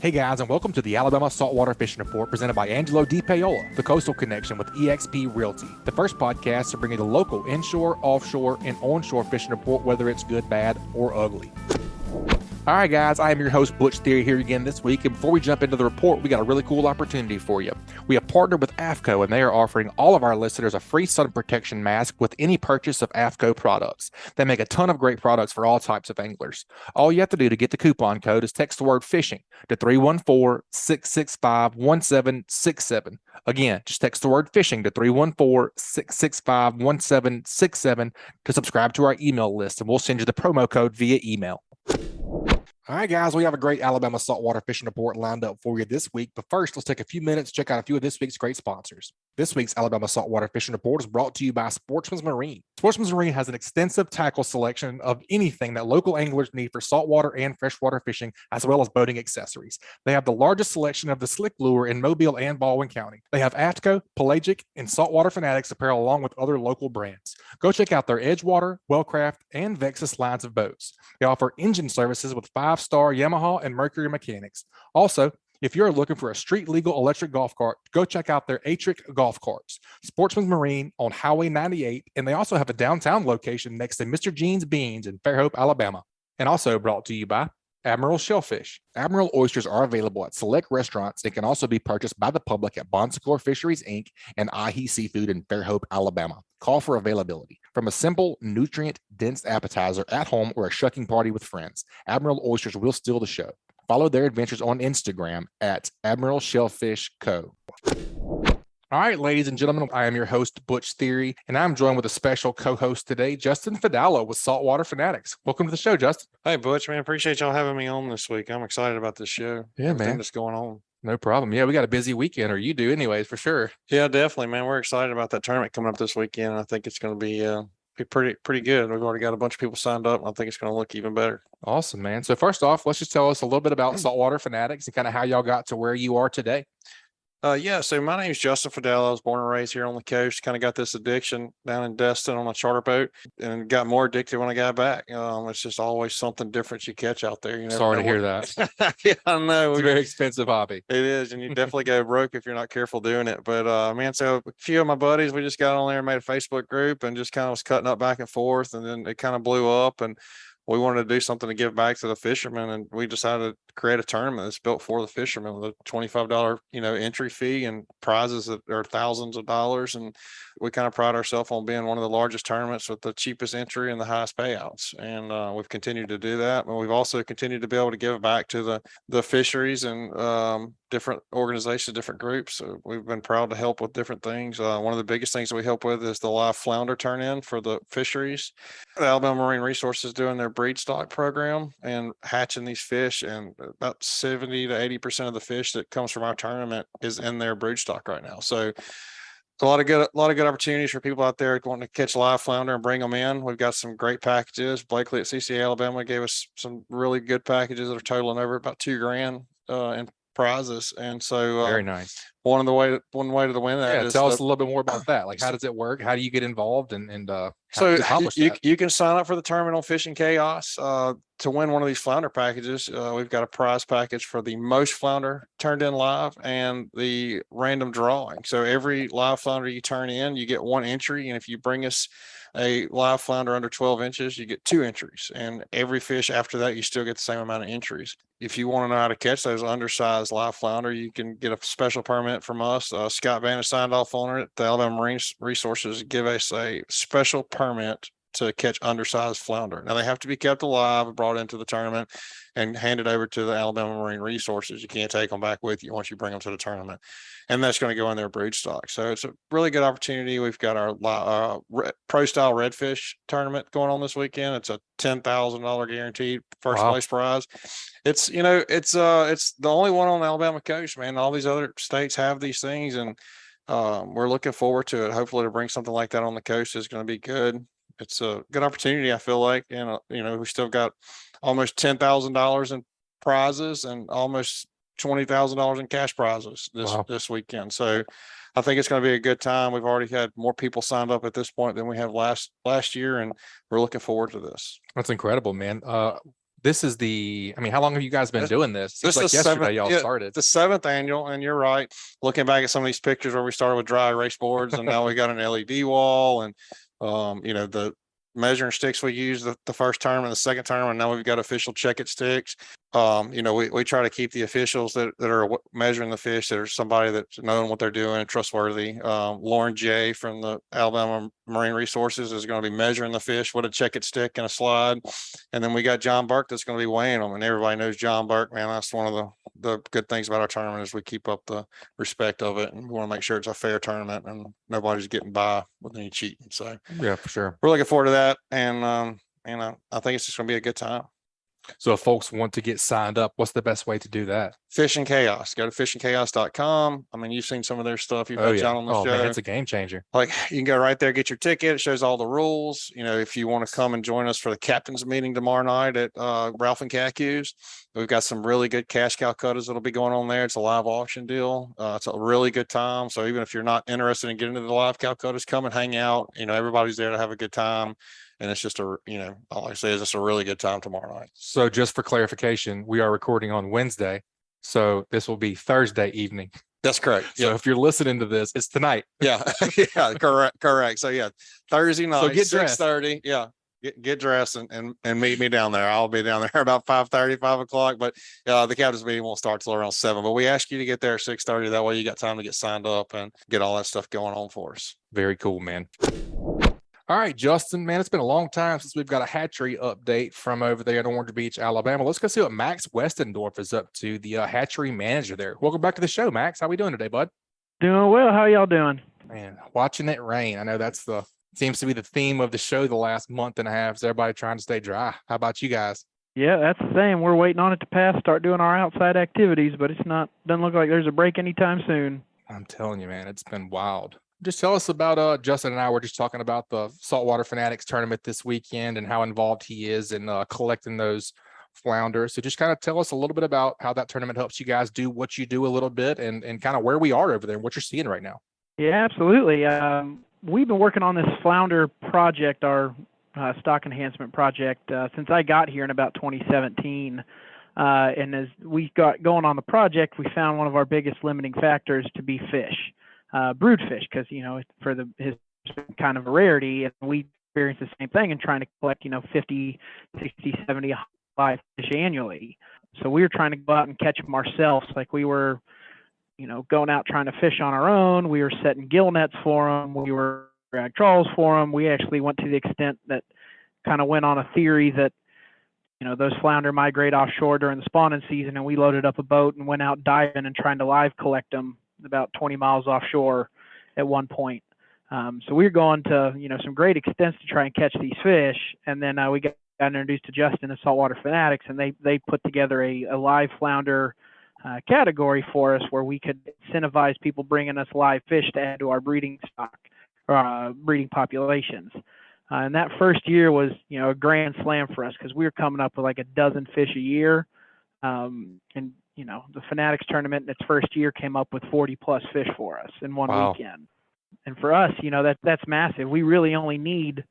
Hey guys, and welcome to the Alabama Saltwater Fishing Report presented by Angelo Depaola, the Coastal Connection with eXp Realty, the first podcast to bring you the local inshore, offshore, and onshore fishing report, whether it's good, bad, or ugly. All right, guys, I am your host, Butch Theory, here again this week. And before we jump into the report, we got a really cool opportunity for you. We have partnered with AFCO, and they are offering all of our listeners a free sun protection mask with any purchase of AFCO products. They make a ton of great products for all types of anglers. All you have to do to get the coupon code is text the word fishing to 314-665-1767. Again, just text the word fishing to 314-665-1767 to subscribe to our email list, and we'll send you the promo code via email. All right, guys, we have a great Alabama saltwater fishing report lined up for you this week. But first, let's take a few minutes to check out a few of this week's great sponsors. This week's Alabama saltwater fishing report is brought to you by Sportsman's Marine. Sportsman's Marine has an extensive tackle selection of anything that local anglers need for saltwater and freshwater fishing, as well as boating accessories. They have the largest selection of the slick lure in Mobile and Baldwin County. They have AFCO, Pelagic, and Saltwater Finaddicts apparel along with other local brands. Go check out their Edgewater, Wellcraft, and Vexus lines of boats. They offer engine services with 5-star Yamaha and Mercury mechanics. Also, if you're looking for a street legal electric golf cart, go check out their Patric golf carts. Sportsman's Marine on Highway 98, and they also have a downtown location next to Mr. Jean's Beans in Fairhope, Alabama. And also brought to you by Admiral Shellfish. Admiral oysters are available at select restaurants and can also be purchased by the public at Bonsecore Fisheries, Inc. and Ahi Seafood in Fairhope, Alabama. Call for availability. From a simple, nutrient-dense appetizer at home or a shucking party with friends, Admiral oysters will steal the show. Follow their adventures on Instagram at Admiral Shellfish Co. All right, ladies and gentlemen, I am your host, Butch Theory, and I'm joined with a special co-host today, Justin Fadalla with Saltwater Finaddicts. Welcome to the show, Justin. Hey, Butch, man, appreciate y'all having me on this week. I'm excited about this show. Yeah, Everything man. that's going on. No problem. Yeah, we got a busy weekend, or you do anyways, for sure. Yeah, definitely, man. We're excited about that tournament coming up this weekend. I think it's going to be pretty good. We've already got a bunch of people signed up, and I think it's going to look even better. Awesome, man. So first off, let's just tell us a little bit about Saltwater Finaddicts and kind of how y'all got to where you are today. So my name is Justin Fadalla. I was born and raised here on the coast. Kind of got this addiction down in Destin on a charter boat, and got more addicted when I got back. It's just always something different you catch out there. You Sorry to hear that. Yeah, I know. It's a very expensive hobby. It is, and you definitely go broke if you're not careful doing it. But man, so a few of my buddies, we just got on there and made a Facebook group and just kind of was cutting up back and forth, and then it kind of blew up, and we wanted to do something to give back to the fishermen, and we decided to create a tournament that's built for the fishermen with a $25, entry fee and prizes that are thousands of dollars. And we kind of pride ourselves on being one of the largest tournaments with the cheapest entry and the highest payouts. And we've continued to do that. And we've also continued to be able to give back to the fisheries and different organizations, different groups. So we've been proud to help with different things. One of the biggest things that we help with is the live flounder turn in for the fisheries. The Alabama Marine Resources doing their breed stock program and hatching these fish, and about 70 to 80% of the fish that comes from our tournament is in their brood stock right now. So a lot of good opportunities for people out there wanting to catch live flounder and bring them in. We've got some great packages. Blakely at CCA Alabama gave us some really good packages that are totaling over about $2,000 in prizes. And so very nice. One way to win that is tell us a little bit more about that. Like, how does it work? How do you get involved and so you can sign up for the tournament on Fishing Chaos to win one of these flounder packages. We've got a prize package for the most flounder turned in live and the random drawing. So every live flounder you turn in, you get one entry. And if you bring us a live flounder under 12 inches, you get 2 entries. And every fish after that, you still get the same amount of entries. If you want to know how to catch those undersized live flounder, you can get a special permit from us. Scott Van has signed off on it. The Alabama Marine Resources give us a special permit to catch undersized flounder. Now, they have to be kept alive and brought into the tournament and handed over to the Alabama Marine Resources. You can't take them back with you once you bring them to the tournament. And that's going to go in their brood stock. So it's a really good opportunity. We've got our pro style redfish tournament going on this weekend. It's a $10,000 guaranteed first place prize. It's the only one on the Alabama coast, man. All these other states have these things, and we're looking forward to it. Hopefully to bring something like that on the coast is going to be good. It's a good opportunity, I feel like. And, we still got almost $10,000 in prizes and almost $20,000 in cash prizes this weekend. So I think it's going to be a good time. We've already had more people signed up at this point than we have last year, and we're looking forward to this. That's incredible, man. This is how long have you guys been doing this? Seems This like is yesterday y'all started. the seventh annual, and you're right. Looking back at some of these pictures where we started with dry erase boards, and now we got an LED wall, and the measuring sticks we used the first term and the second term, and now we've got official check it sticks. We try to keep the officials that are measuring the fish that are somebody that's knowing what they're doing and trustworthy. Lauren J from the Alabama Marine Resources is going to be measuring the fish with a check it stick and a slide. And then we got John Burke that's going to be weighing them, and everybody knows John Burke, man. That's one of the good things about our tournament is we keep up the respect of it, and we want to make sure it's a fair tournament and nobody's getting by with any cheating. So Yeah, for sure. we're looking forward to that. And I think it's just going to be a good time. So if folks want to get signed up, what's the best way to do that? Fishing Chaos. Go to fishingchaos.com. I mean, you've seen some of their stuff. You've had John on the show. Man, it's a game changer. Like, you can go right there, get your ticket. It shows all the rules. If you want to come and join us for the captain's meeting tomorrow night at Ralph and Cacus, we've got some really good cash cow cutters that'll be going on there. It's a live auction deal. It's a really good time. So even if you're not interested in getting into the live cow cutters, come and hang out. Everybody's there to have a good time. And it's just all I say is it's a really good time tomorrow night. So just for clarification, we are recording on Wednesday. So this will be Thursday evening. That's correct. So if you're listening to this, it's tonight. Yeah. Yeah. Correct. So yeah, Thursday night, So get dressed. 6:30. Yeah. Get dressed and meet me down there. I'll be down there about 5:30, 5 o'clock, but the captain's meeting won't start till around 7, but we ask you to get there at 6:30. That way you got time to get signed up and get all that stuff going on for us. Very cool, man. All right, Justin, man, it's been a long time since we've got a hatchery update from over there in Orange Beach, Alabama. Let's go see what Max Westendorf is up to, the hatchery manager there. Welcome back to the show, Max. How we doing today, bud? Doing well. How y'all doing? Man, watching it rain. I know seems to be the theme of the show the last month and a half. Is everybody trying to stay dry? How about you guys? Yeah, that's the same. We're waiting on it to pass, start doing our outside activities, but doesn't look like there's a break anytime soon. I'm telling you, man, it's been wild. Just tell us about Justin and I were just talking about the Saltwater Finaddicts tournament this weekend and how involved he is in collecting those flounders. So just kind of tell us a little bit about how that tournament helps you guys do what you do a little bit and kind of where we are over there and what you're seeing right now. Yeah, absolutely. We've been working on this flounder project, our stock enhancement project, since I got here in about 2017. And as we got going on the project, we found one of our biggest limiting factors to be fish. Brood fish, because for his kind of a rarity, and we experience the same thing in trying to collect 50, 60, 70 live fish annually. So we were trying to go out and catch them ourselves. Like we were going out trying to fish on our own. We were setting gill nets for them. We were drag trawls for them. We actually went to the extent that kind of went on a theory that those flounder migrate offshore during the spawning season, and we loaded up a boat and went out diving and trying to live collect them about 20 miles offshore at one point. So we were going to, some great extents to try and catch these fish. And then we got introduced to Justin at Saltwater Finaddicts, and they put together a live flounder category for us where we could incentivize people bringing us live fish to add to our breeding stock or breeding populations. And that first year was, a grand slam for us because we were coming up with like a dozen fish a year. The Finaddicts tournament in its first year came up with 40 plus fish for us in one weekend. And for us, that's massive. We really only need,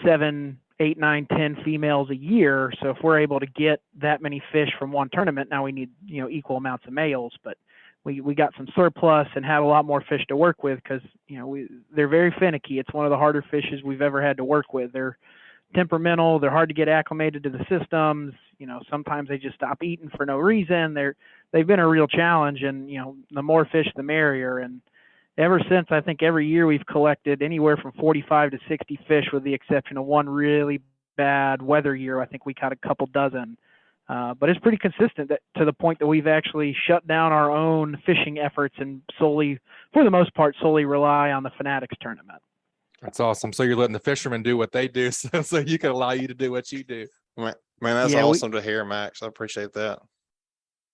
7, 8, 9, 10 females a year. So if we're able to get that many fish from one tournament, now we need, equal amounts of males, but we got some surplus and had a lot more fish to work with because, they're very finicky. It's one of the harder fishes we've ever had to work with. They're temperamental. They're hard to get acclimated to the systems. Sometimes they just stop eating for no reason. They've been a real challenge, and the more fish, the merrier. And ever since, I think every year we've collected anywhere from 45 to 60 fish, with the exception of one really bad weather year. I think we caught a couple dozen, but it's pretty consistent to the point that we've actually shut down our own fishing efforts and for the most part, solely rely on the Finaddicts tournament. That's awesome. So you're letting the fishermen do what they do, so you can allow you to do what you do. Man, that's awesome to hear, Max. I appreciate that.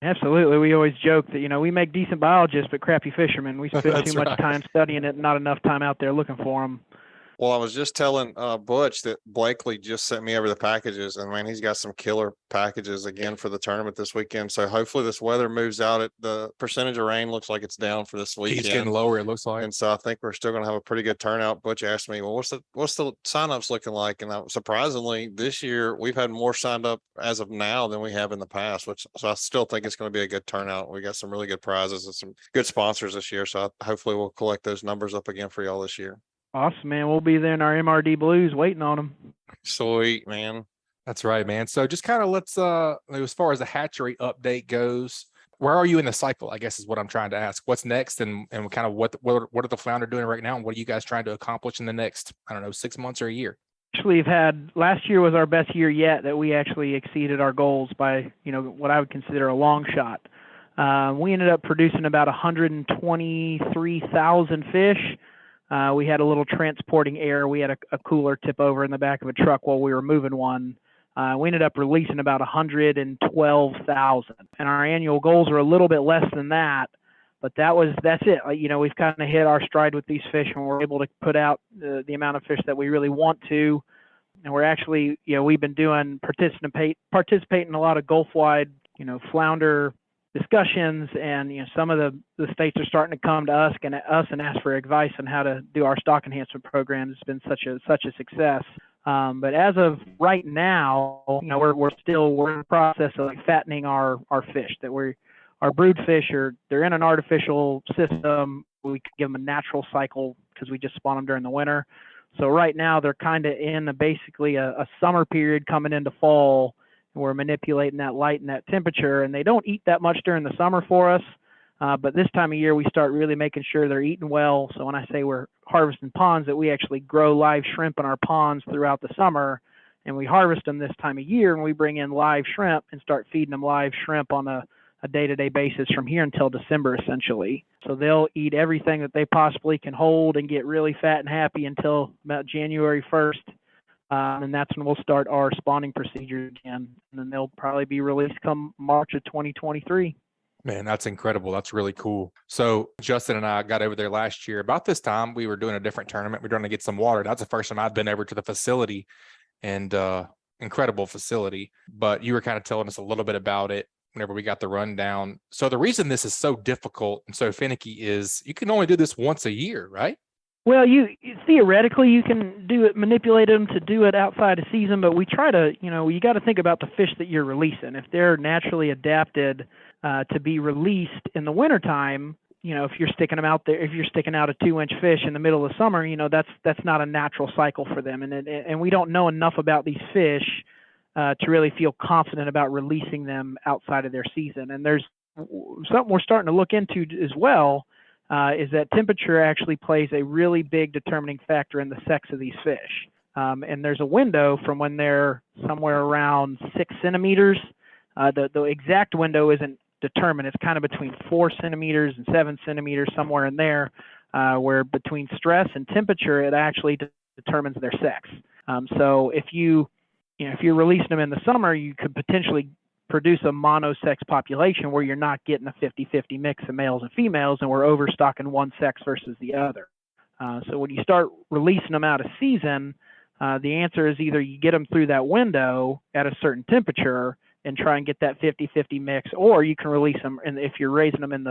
Absolutely. We always joke that, we make decent biologists, but crappy fishermen. We spend too much time studying it and not enough time out there looking for them. Well, I was just telling Butch that Blakely just sent me over the packages, and man, he's got some killer packages again for the tournament this weekend. So hopefully this weather moves out. The percentage of rain looks like it's down for this weekend. He's getting lower, it looks like. And so I think we're still going to have a pretty good turnout. Butch asked me, well, what's the signups looking like? And surprisingly, this year we've had more signed up as of now than we have in the past, so I still think it's going to be a good turnout. We got some really good prizes and some good sponsors this year. So hopefully we'll collect those numbers up again for y'all this year. Awesome, man. We'll be there in our MRD blues waiting on them. Sweet, man. That's right, man. So just kind of let's, as far as the hatchery update goes, where are you in the cycle, I guess is what I'm trying to ask. What's next and kind of what are the flounder doing right now? And what are you guys trying to accomplish in the next, 6 months or a year? Actually, last year was our best year yet that we actually exceeded our goals by, what I would consider a long shot. We ended up producing about 123,000 fish. We had a little transporting error. We had a cooler tip over in the back of a truck while we were moving one. We ended up releasing about 112,000, and our annual goals are a little bit less than that, but that's it. We've kind of hit our stride with these fish, and we're able to put out the amount of fish that we really want to. And we're actually, we've been doing participating in a lot of Gulf-wide, flounder discussions, and some of the states are starting to come to us and ask for advice on how to do our stock enhancement program. It's been such a success. But as of right now, we're in the process of fattening our fish. Our brood fish they're in an artificial system. We could give them a natural cycle because we just spawn them during the winter. So right now they're kind of in basically a summer period coming into fall. We're manipulating that light and that temperature, and they don't eat that much during the summer for us. But this time of year, we start really making sure they're eating well. So when I say we're harvesting ponds, that we actually grow live shrimp in our ponds throughout the summer, and we harvest them this time of year, and we bring in live shrimp and start feeding them live shrimp on a day-to-day basis from here until December, essentially. So they'll eat everything that they possibly can hold and get really fat and happy until about January 1st. And that's when we'll start our spawning procedure again. And then they'll probably be released come March of 2023. Man, that's incredible. That's really cool. So Justin and I got over there last year. About this time, we were doing a different tournament. We were trying to get some water. That's the first time I'd been over to the facility, and incredible facility. But you were kind of telling us a little bit about it whenever we got the rundown. So the reason this is so difficult and so finicky is you can only do this once a year, right? Well, theoretically you can manipulate them to do it outside of season, but we try to, you got to think about the fish that you're releasing. If they're naturally adapted to be released in the wintertime, if you're sticking them out there, if you're sticking out a 2-inch fish in the middle of summer, that's not a natural cycle for them. And we don't know enough about these fish to really feel confident about releasing them outside of their season. And there's something we're starting to look into as well. Is that temperature actually plays a really big determining factor in the sex of these fish. And there's a window from when they're somewhere around 6 centimeters. The exact window isn't determined. It's kind of between 4 centimeters and 7 centimeters, somewhere in there, where between stress and temperature, it actually determines their sex. So if you're releasing them in the summer, you could potentially produce a monosex population where you're not getting a 50-50 mix of males and females, and we're overstocking one sex versus the other. So when you start releasing them out of season, the answer is either you get them through that window at a certain temperature and try and get that 50-50 mix, or you can release them, and if you're raising them in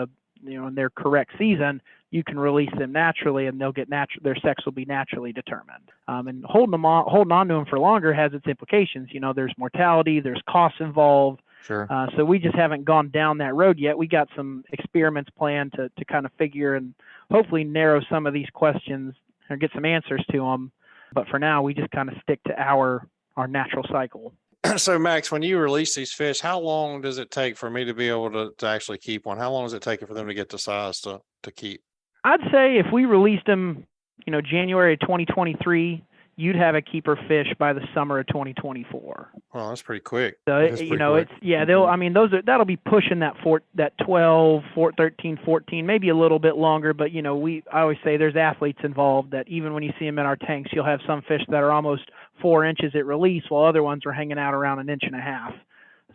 in their correct season, you can release them naturally, and they'll get their sex will be naturally determined. And holding on to them for longer has its implications. There's mortality, there's costs involved. Sure. So we just haven't gone down that road yet. We got some experiments planned to kind of figure and hopefully narrow some of these questions or get some answers to them. But for now, we just kind of stick to our natural cycle. So Max, when you release these fish, how long does it take for me to be able to actually keep one? How long does it take for them to get to size to keep? I'd say if we released them, January 2023, you'd have a keeper fish by the summer of 2024. Well, that's pretty quick. So that'll be pushing that 12, 13, 14, maybe a little bit longer. But I always say there's athletes involved that even when you see them in our tanks, you'll have some fish that are almost 4 inches at release, while other ones are hanging out around 1.5 inches.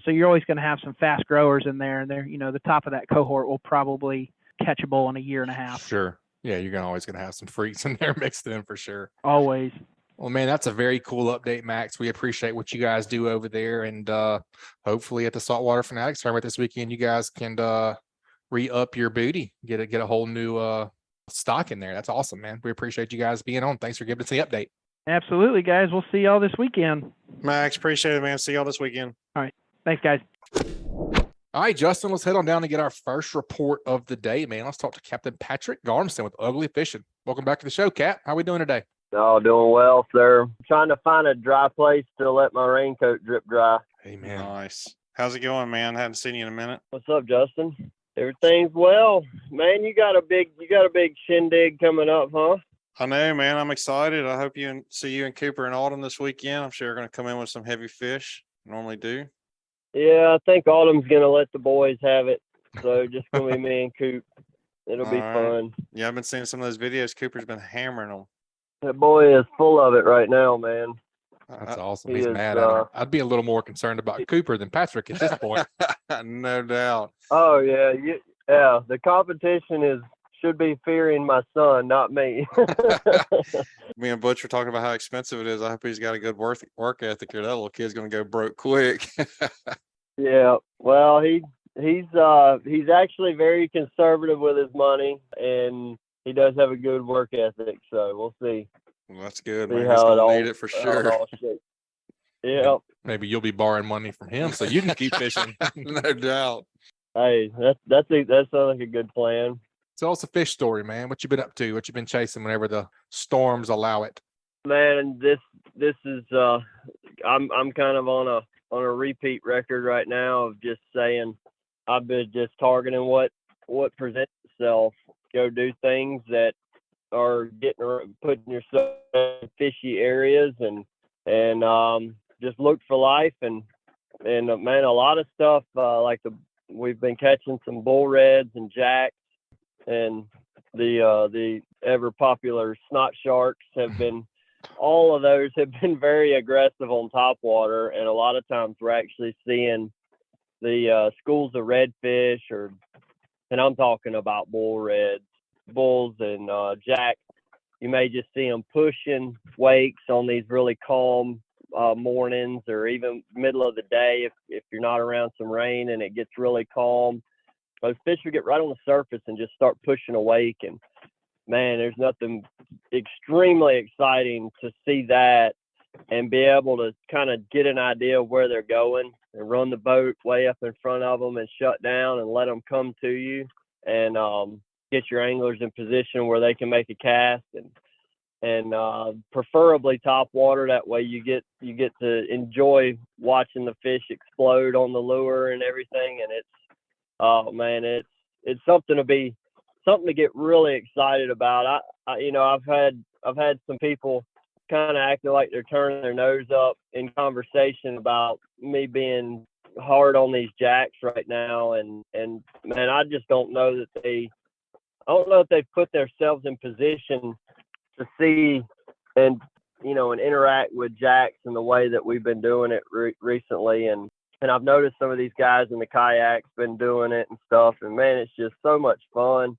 So you're always going to have some fast growers in there, and they're the top of that cohort will probably catchable in 1.5 years. Sure. Yeah, you're always gonna have some freaks in there mixed in for sure. Always. Well, man, that's a very cool update, Max. We appreciate what you guys do over there, and hopefully at the Saltwater Finaddicts tournament this weekend, you guys can re-up your booty, get a whole new stock in there. That's awesome, man. We appreciate you guys being on. Thanks for giving us the update. Absolutely, guys. We'll see y'all this weekend. Max, appreciate it, man. See y'all this weekend. Thanks, guys. All right, Justin, let's head on down and get our first report of the day, man. Let's talk to Captain Patric Garmeson with Ugly Fishing. Welcome back to the show, Cap. How we doing today? Oh, doing well, sir. Trying to find a dry place to let my raincoat drip dry. Hey, man. Nice. How's it going, man? Hadn't seen you in a minute. What's up, Justin? Everything's well. Man, you got a big shindig coming up, huh? I know, man. I'm excited. I hope see you and Cooper and Autumn this weekend. I'm sure you're going to come in with some heavy fish. Normally do. Yeah, I think Autumn's going to let the boys have it. So just going to be me and Coop. It'll be fun. Yeah, I've been seeing some of those videos. Cooper's been hammering them. That boy is full of it right now, man. That's awesome. he He's is, mad at him. I'd be a little more concerned about Cooper than Patrick at this point. No doubt. Oh, yeah. Yeah, the competition should be fearing my son, not me. Me and Butch were talking about how expensive it is. I hope he's got a good work ethic, or that little kid's going to go broke quick. Yeah, well, he's actually very conservative with his money, and he does have a good work ethic. So we'll see. Well, that's good, See man. how He's it going all to need it for sure. Yeah. Maybe you'll be borrowing money from him so you can keep fishing. No doubt. Hey, that sounds like a good plan. Tell us a fish story, man. What you been up to? What you been chasing whenever the storms allow it? Man, this is I'm kind of on a repeat record right now of just saying I've been just targeting what presents itself. Go do things that are putting yourself in fishy areas and just look for life and man, a lot of stuff we've been catching some bull reds and jacks, and the ever popular snot sharks all of those have been very aggressive on top water, and a lot of times we're actually seeing the schools of redfish, and I'm talking about bull reds, bulls, and jacks. You may just see them pushing wakes on these really calm mornings, or even middle of the day if you're not around some rain and it gets really calm. Those fish will get right on the surface and just start pushing a wake, and man, there's nothing extremely exciting to see that and be able to kind of get an idea of where they're going and run the boat way up in front of them and shut down and let them come to you and get your anglers in position where they can make a cast and preferably top water. That way you get to enjoy watching the fish explode on the lure and everything. And it's something to get really excited about. I've had some people kind of acting like they're turning their nose up in conversation about me being hard on these jacks right now, and man, I just don't know that they've put themselves in position to see and interact with jacks in the way that we've been doing it recently, and I've noticed some of these guys in the kayaks been doing it and stuff, and man, it's just so much fun.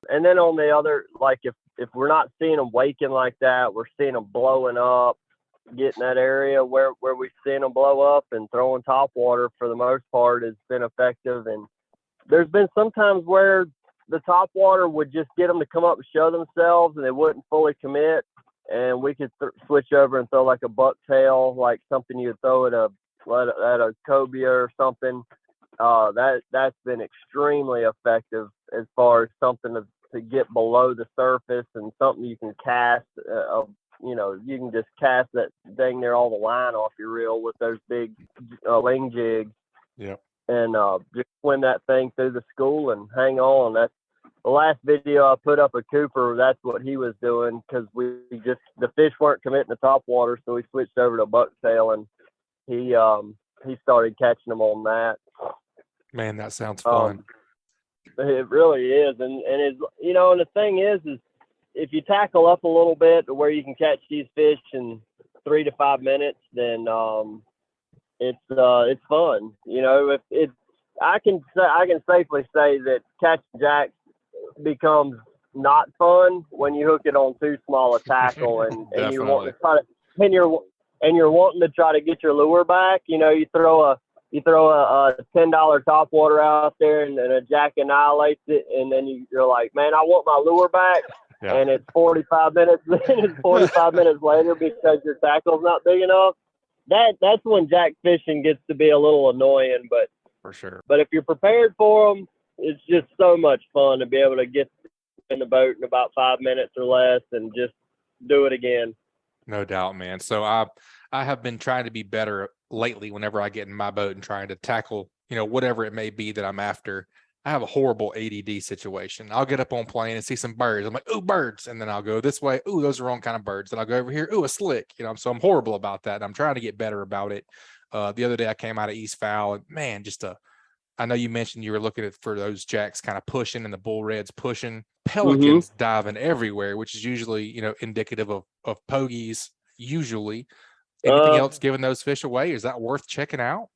And then on the other, like if we're not seeing them waking like that, we're seeing them blowing up, getting that area where we've seen them blow up, and throwing top water for the most part has been effective. And there's been some times where the top water would just get them to come up and show themselves, and they wouldn't fully commit, and we could switch over and throw like a bucktail, like something you'd throw at a cobia or something. That's been extremely effective as far as something to get below the surface and something you can cast. You can just cast that dang near all the line off your reel with those big ling jigs. Yeah. And just swim that thing through the school and hang on. That's the last video I put up of Cooper. That's what he was doing, because the fish weren't committing to top water, so we switched over to bucktail, and he started catching them on that. Man, that sounds fun. It really is, and it's and the thing is if you tackle up a little bit to where you can catch these fish in 3 to 5 minutes, then it's fun. I can safely say that catching jacks becomes not fun when you hook it on too small a tackle and you're wanting to try to and you're wanting to try to get your lure back. You know, you throw a $10 top water out there and a jack annihilates it, and then you're like, man, I want my lure back. Yeah. And it's 45 minutes. It's 45 minutes later because your tackle's not big enough. That's when jack fishing gets to be a little annoying, but for sure. But if you're prepared for them, it's just so much fun to be able to get in the boat in about 5 minutes or less and just do it again. No doubt, man. So I have been trying to be better lately whenever I get in my boat and trying to tackle, whatever it may be that I'm after. I have a horrible ADD situation. I'll get up on plane and see some birds. I'm like, ooh, birds. And then I'll go this way. Ooh, those are wrong kind of birds. Then I'll go over here. Ooh, a slick. So I'm horrible about that. And I'm trying to get better about it. The other day I came out of East Fowl and man, I know you mentioned you were looking for those jacks kind of pushing and the bull reds pushing. Pelicans diving everywhere, which is usually, indicative of pogies. Usually, anything else giving those fish away? Is that worth checking out?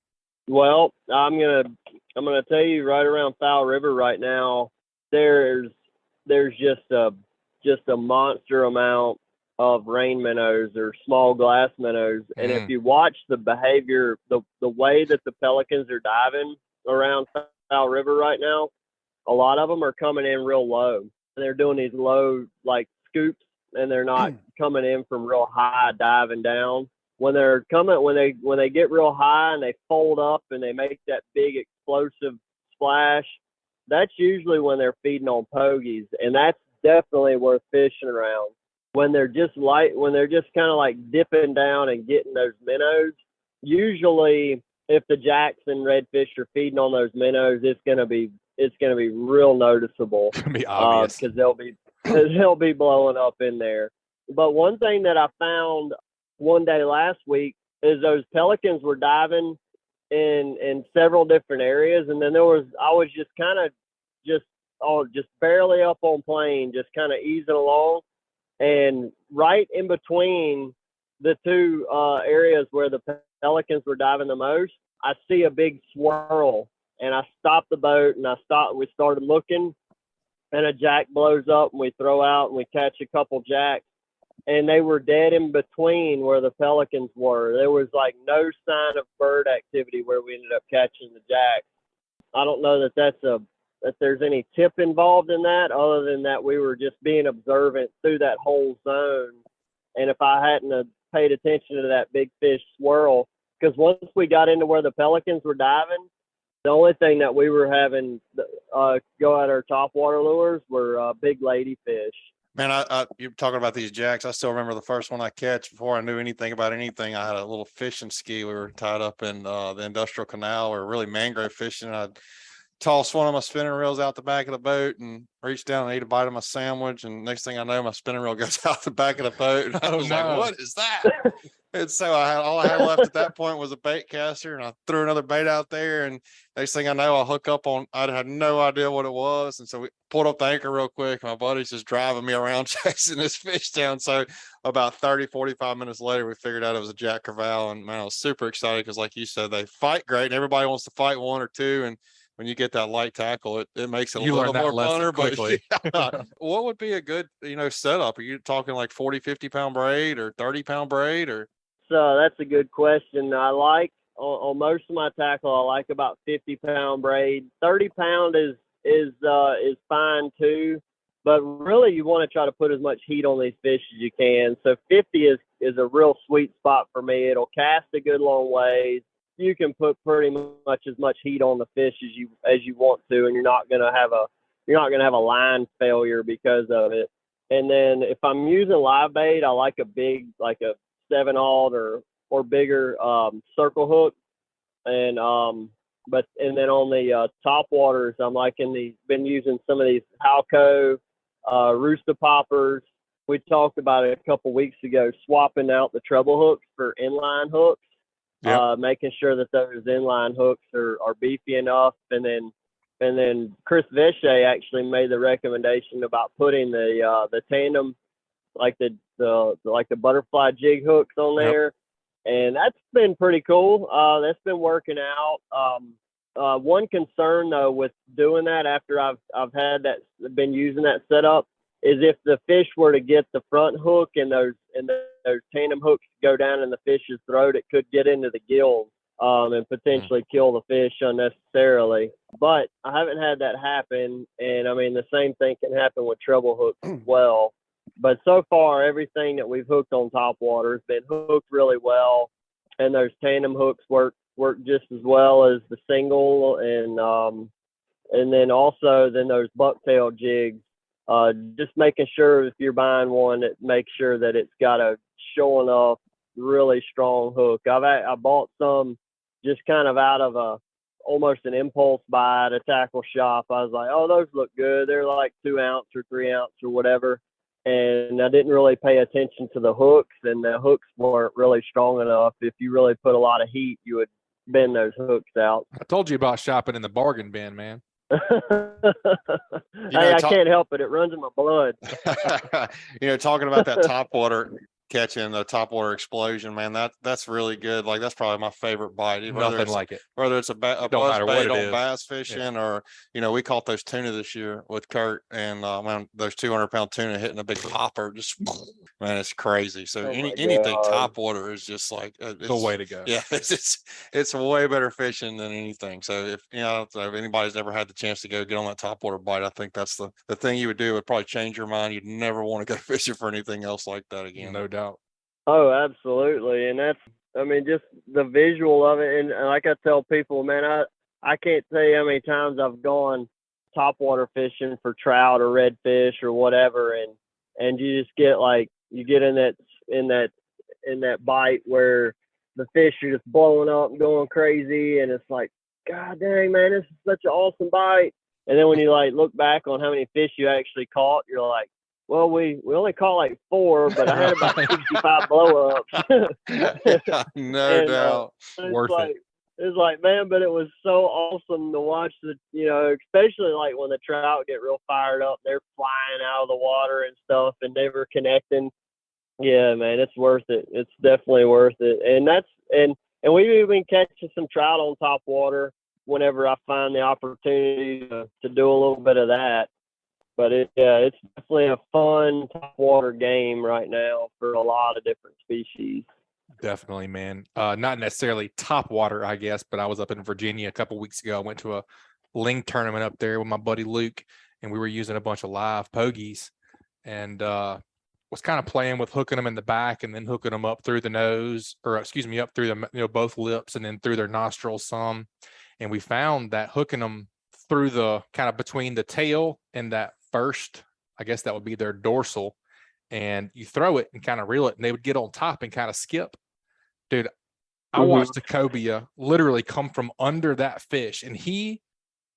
Well, I'm gonna tell you right around Fowl River right now, there's just a monster amount of rain minnows or small glass minnows, and if you watch the behavior, the way that the pelicans are diving around Fowl River right now, a lot of them are coming in real low. They're doing these low like scoops, and they're not coming in from real high diving down. When they're coming, when they get real high and they fold up and they make that big explosive splash, that's usually when they're feeding on pogies, and that's definitely worth fishing around. When they're just kind of like dipping down and getting those minnows, usually if the jacks and redfish are feeding on those minnows, it's gonna be real noticeable. It's gonna be obvious because they'll be blowing up in there. But one thing that I found one day last week is those pelicans were diving in several different areas, and then I was just kind of just barely up on plane, just kind of easing along, and right in between the two areas where the pelicans were diving the most, I see a big swirl, and I stopped the boat and we started looking, and a jack blows up and we throw out and we catch a couple jacks, and they were dead in between where the pelicans were. There was like no sign of bird activity where we ended up catching the jacks. I don't know that there's any tip involved in that, other than that we were just being observant through that whole zone. And if I hadn't have paid attention to that big fish swirl, because once we got into where the pelicans were diving, the only thing that we were having go at our topwater lures were big ladyfish. Man, you're talking about these jacks. I still remember the first one I catch before I knew anything about anything. I had a little fishing ski. We were tied up in the industrial canal. We were really mangrove fishing. I tossed one of my spinning reels out the back of the boat and reached down and ate a bite of my sandwich. And next thing I know, my spinning reel goes out the back of the boat. And I was like, what is that? And so all I had left at that point was a bait caster, and I threw another bait out there. And next thing I know, I hook up on, I had no idea what it was. And so we pulled up the anchor real quick. My buddy's just driving me around chasing this fish down. So about 45 minutes later, we figured out it was a jack crevalle. And man, I was super excited because like you said, they fight great and everybody wants to fight one or two. And when you get that light tackle, it makes it a little more funner. But yeah, what would be a good, setup? Are you talking like 40, 50 pound braid or 30-pound braid or? So that's a good question. I like on most of my tackle, I like about 50-pound braid. 30-pound is fine too, but really you want to try to put as much heat on these fish as you can. So 50 is a real sweet spot for me. It'll cast a good long ways. You can put pretty much as much heat on the fish as you want to, and you're not gonna have a line failure because of it. And then if I'm using live bait, I like a big, like a 7/0 or bigger circle hook, and then on the top waters, I'm been using some of these Halco rooster poppers. We talked about it a couple weeks ago, swapping out the treble hooks for inline hooks. Yep. Making sure that those inline hooks are beefy enough, and then Chris Vesche actually made the recommendation about putting the tandem, like the butterfly jig hooks on there. Yep. And that's been pretty cool. That's been working out. One concern though with doing that after I've been using that setup is if the fish were to get the front hook and those tandem hooks go down in the fish's throat, it could get into the gills and potentially kill the fish unnecessarily. But I haven't had that happen, and I mean the same thing can happen with treble hooks as well. But so far, everything that we've hooked on topwater has been hooked really well, and those tandem hooks work just as well as the single, and then also those bucktail jigs. Just making sure if you're buying one, that make sure that it's got a showing off really strong hook. I bought some just kind of out of almost an impulse buy at a tackle shop. I was like, oh, those look good. They're like 2 ounce or 3 ounce or whatever. And I didn't really pay attention to the hooks, and the hooks weren't really strong enough. If you really put a lot of heat, you would bend those hooks out. I told you about shopping in the bargain bin, man. I can't help it. It runs in my blood. Talking about that topwater catching, the topwater explosion, man, that's really good. Like, that's probably my favorite bite. Nothing like it. Whether it's a buzz bait on bass fishing, or we caught those tuna this year with Kurt, and those 200-pound tuna hitting a big popper, just man, it's crazy. So anything topwater is just like the way to go. Yeah, it's way better fishing than anything. So if anybody's ever had the chance to go get on that topwater bite, I think that's the thing you would do. It would probably change your mind. You'd never want to go fishing for anything else like that again. No doubt. Oh, absolutely. And just the visual of it. And like I tell people, man, I can't tell you how many times I've gone topwater fishing for trout or redfish or whatever. And you just get in that bite where the fish are just blowing up and going crazy. And it's like, God dang, man, this is such an awesome bite. And then when you look back on how many fish you actually caught, you're like, well, we only caught like 4, but I had about 65 blow-ups. No doubt. Worth it. It's like, man, but it was so awesome to watch especially like when the trout get real fired up, they're flying out of the water and stuff, and they were connecting. Yeah, man, it's worth it. It's definitely worth it. And we've been catching some trout on topwater whenever I find the opportunity to do a little bit of that. But it's definitely a fun topwater game right now for a lot of different species. Definitely, man. Not necessarily topwater, I guess, but I was up in Virginia a couple weeks ago. I went to a ling tournament up there with my buddy Luke, and we were using a bunch of live pogies, and was kind of playing with hooking them in the back and then hooking them up through the nose, up through the both lips and then through their nostrils some. And we found that hooking them through the kind of between the tail and that first, I guess that would be their dorsal, and you throw it and kind of reel it, and they would get on top and kind of skip. Dude, I watched a cobia literally come from under that fish, and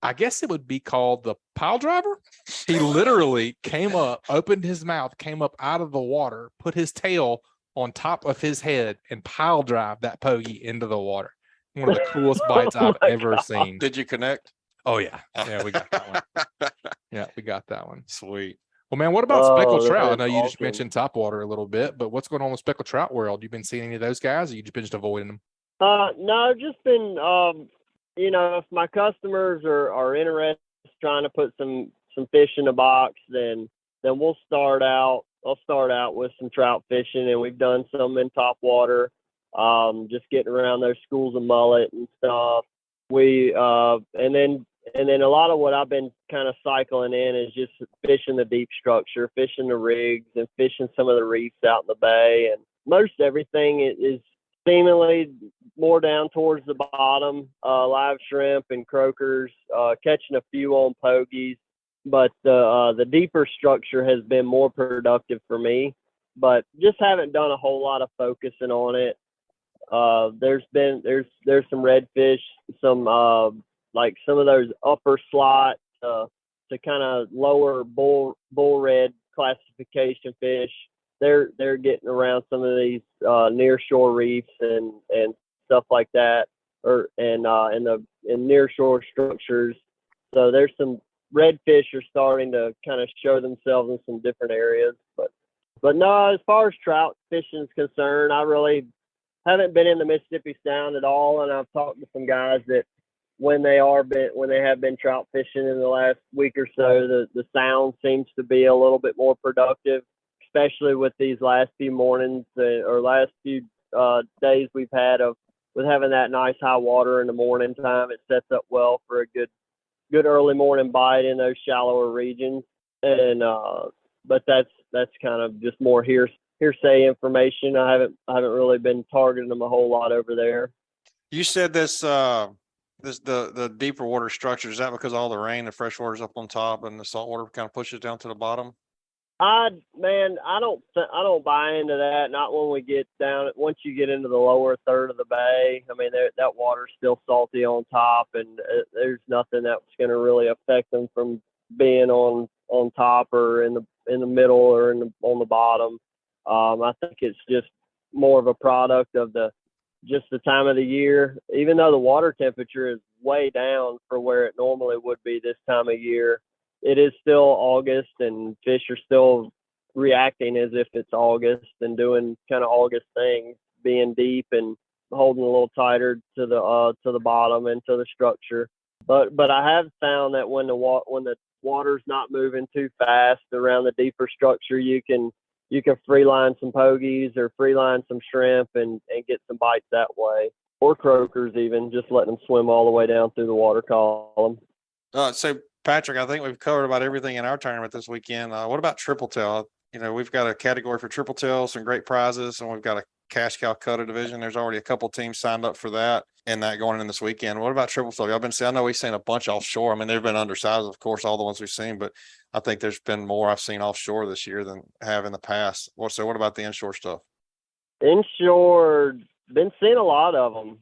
I guess it would be called the pile driver. He literally came up, opened his mouth, came up out of the water, put his tail on top of his head, and pile drive that pogie into the water. One of the coolest bites I've ever seen. Did you connect? Oh, yeah. Yeah, we got that one. Yeah, we got that one. Sweet. Well, man, what about speckled trout? I know you just mentioned topwater a little bit, but what's going on with speckled trout world? You been seeing any of those guys, or you just been avoiding them? No, I've just been, if my customers are interested trying to put some fish in the box, then we'll start out. I'll start out with some trout fishing, and we've done some in topwater, just getting around those schools of mullet and stuff. And then a lot of what I've been kind of cycling in is just fishing the deep structure, fishing the rigs, and fishing some of the reefs out in the bay. And most everything is seemingly more down towards the bottom, live shrimp and croakers, catching a few on pogies. But the deeper structure has been more productive for me, but just haven't done a whole lot of focusing on it. There's some redfish, some like some of those upper slot to kind of lower bull red classification fish. They're getting around some of these near shore reefs and stuff like that, in near shore structures. So there's some redfish are starting to kind of show themselves in some different areas. But no, as far as trout fishing is concerned, I really haven't been in the Mississippi Sound at all, and I've talked to some guys that when they have been trout fishing in the last week or so, the sound seems to be a little bit more productive, especially with these last few mornings or last few days we've had with having that nice high water in the morning time. It sets up well for a good early morning bite in those shallower regions. And but that's kind of just more hearsay information. I haven't really been targeting them a whole lot over there. You said this the deeper water structure, is that because all the rain, the fresh water's up on top and the salt water kind of pushes down to the bottom? I don't buy into that. Not when we get down. Once you get into the lower third of the bay, I mean that water's still salty on top, and there's nothing that's going to really affect them from being on top or in the middle or on the bottom. I think it's just more of a product of the time of the year. Even though the water temperature is way down for where it normally would be this time of year, it is still August, and fish are still reacting as if it's August and doing kind of August things, being deep and holding a little tighter to the bottom and to the structure. But I have found that when the water's not moving too fast around the deeper structure, you can free line some pogies or free line some shrimp and get some bites that way, or croakers even, just letting them swim all the way down through the water column. So Patrick, I think we've covered about everything in our tournament this weekend. What about Tripletail? We've got a category for Tripletail, some great prizes, and we've got a cash Calcutta division. There's already a couple teams signed up for that and that going in this weekend. What about Tripletail? Y'all been seeing? I know we've seen a bunch offshore. I mean, they've been undersized, of course, all the ones we've seen, but I think there's been more I've seen offshore this year than have in the past. So what about the inshore stuff? Inshore, been seeing a lot of them.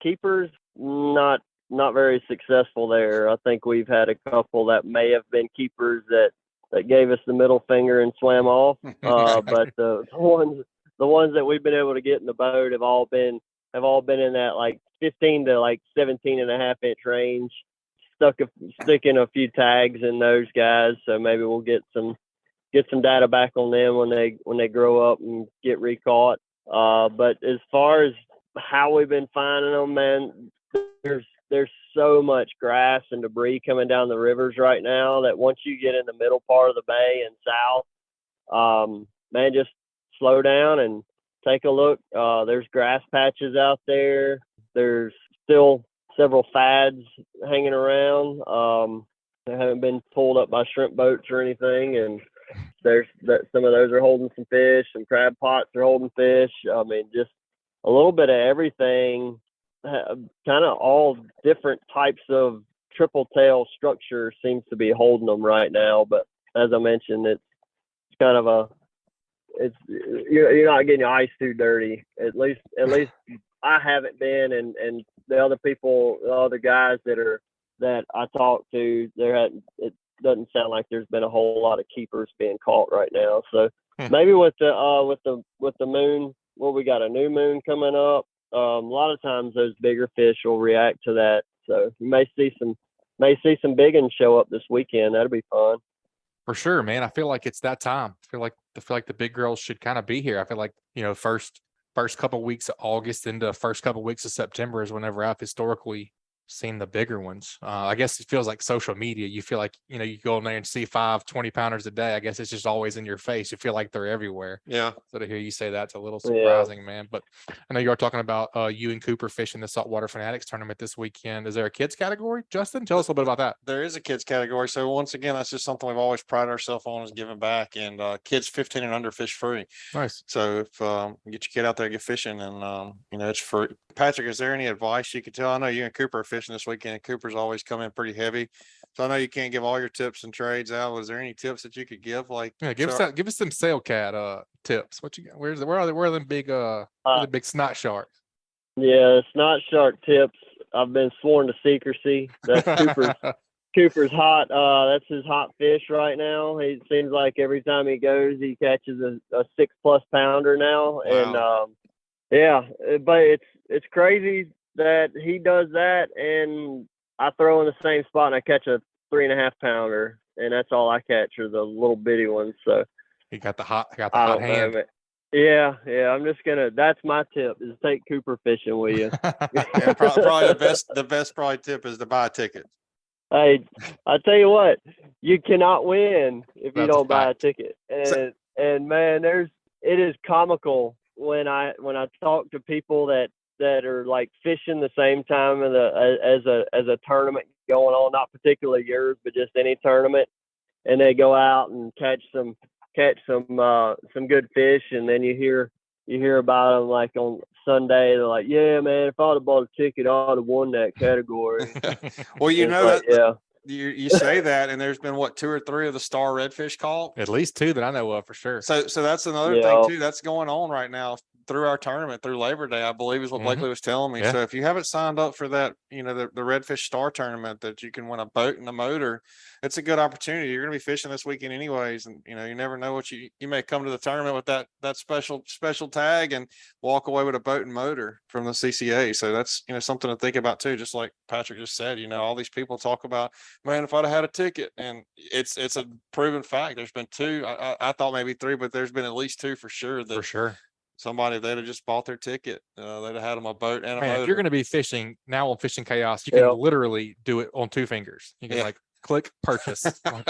Keepers, not very successful there. I think we've had a couple that may have been keepers that gave us the middle finger and swam off. But the ones that we've been able to get in the boat have all been in that like 15 to like 17.5 inch range. Sticking a few tags in those guys, so maybe we'll get some data back on them when they grow up and get recaught. But as far as how we've been finding them, man, there's so much grass and debris coming down the rivers right now that once you get in the middle part of the bay and south, man, just slow down and take a look. There's grass patches out there. There's still several fads hanging around. They haven't been pulled up by shrimp boats or anything, and some of those are holding some fish. Some crab pots are holding fish. I mean, just a little bit of everything. Kind of all different types of triple tail structure seems to be holding them right now. But as I mentioned, it's kind of you're not getting your eyes too dirty. At least I haven't been, and the other guys that I talked to, it doesn't sound like there's been a whole lot of keepers being caught right now. So maybe with the moon, we got a new moon coming up. A lot of times those bigger fish will react to that. So you may see some big ones show up this weekend. That'll be fun. For sure, man. I feel like it's that time. I feel like the big girls should kind of be here. I feel like, first couple of weeks of August into first couple of weeks of September is whenever I've historically seen the bigger ones. I guess it feels like social media. You feel like, you go in there and see 5 20-pounders a day. I guess it's just always in your face. You feel like they're everywhere. Yeah. So to hear you say that's a little surprising, man. But I know you are talking about you and Cooper fishing the Saltwater Finaddicts tournament this weekend. Is there a kids category, Justin? Tell us a little bit about that. There is a kids category. So once again, that's just something we've always prided ourselves on, is giving back, and kids 15 and under fish free. Nice. So if you get your kid out there, get fishing, and it's free. Patrick, is there any advice you could tell? I know you and Cooper are fishing this weekend, and Cooper's always come in pretty heavy. So I know you can't give all your tips and trades out. Was there any tips that you could give? Like, give us some sail cat tips. What you got? Where are them big the big snot sharks? Yeah, snot shark tips. I've been sworn to secrecy. That's Cooper's hot. That's his hot fish right now. He seems like every time he goes, he catches a 6+ pounder now. Wow. And but it's crazy that he does that, and I throw in the same spot and I catch a 3.5 pounder, and that's all I catch are the little bitty ones. So he got the hot hand. Yeah. I'm just that's my tip is take Cooper fishing with you. Yeah, probably the best probably tip is to buy a ticket. Hey, I tell you what, you cannot win if you That's a don't buy a fact. ticket. And man, it is comical when I talk to people that are like fishing the same time as a tournament going on, not particularly yours, but just any tournament, and they go out and catch some good fish, and then you hear about them like on Sunday. They're like, yeah, man, if I'd have bought a ticket, I'd have won that category. Well, you It's know like, that yeah. you say that, and there's been what 2 or 3 of the star redfish caught. At least 2 that I know of for sure. So that's another thing too. That's going on right now through our tournament through Labor Day, I believe is what Blakely was telling me. Yeah. So if you haven't signed up for that, the Redfish Star Tournament that you can win a boat and a motor, it's a good opportunity. You're going to be fishing this weekend anyways, and you never know what you may come to the tournament with that special tag and walk away with a boat and motor from the CCA. So that's something to think about too. Just like Patrick just said, all these people talk about, man, if I'd have had a ticket, and it's a proven fact. There's been 2. I thought maybe 3, but there's been at least 2 for sure. For sure. Somebody they'd have just bought their ticket. They'd have had them a boat and a Man, motor. if you're going to be fishing now on Fishing Chaos, you can literally do it on 2 fingers. You can click purchase.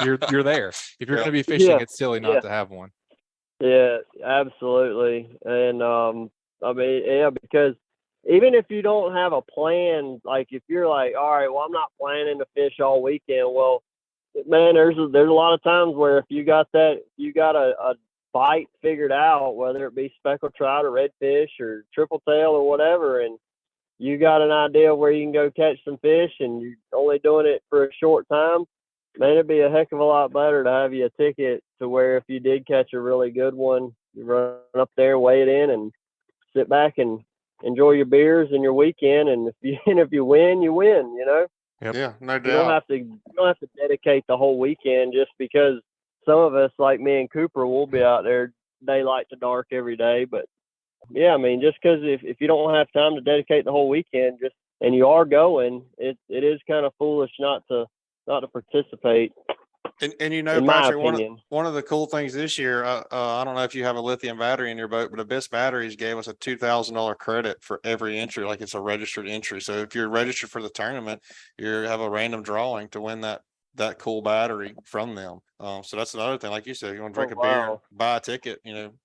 You're there. If you're going to be fishing, it's silly not to have one. Yeah, absolutely. And I mean, because even if you don't have a plan, like if you're like, all right, well, I'm not planning to fish all weekend. Well, man, there's a lot of times where if you got a bite figured out, whether it be speckled trout or redfish or tripletail or whatever, and you got an idea where you can go catch some fish and you're only doing it for a short time, man, it'd be a heck of a lot better to have you a ticket to where if you did catch a really good one, you run up there, weigh it in, and sit back and enjoy your beers and your weekend. And if you win, you win. Yep. Yeah, no doubt. You don't have to dedicate the whole weekend just because some of us, like me and Cooper, will be out there daylight to dark every day. But yeah, I mean, just because if you don't have time to dedicate the whole weekend, and you are going, it is kind of foolish not to participate. And Patrick, one of the cool things this year, I don't know if you have a lithium battery in your boat, but Abyss Batteries gave us a $2,000 credit for every entry, like it's a registered entry. So if you're registered for the tournament, you have a random drawing to win that cool battery from them. So that's another thing. Like you said, you want to drink a beer, buy a ticket.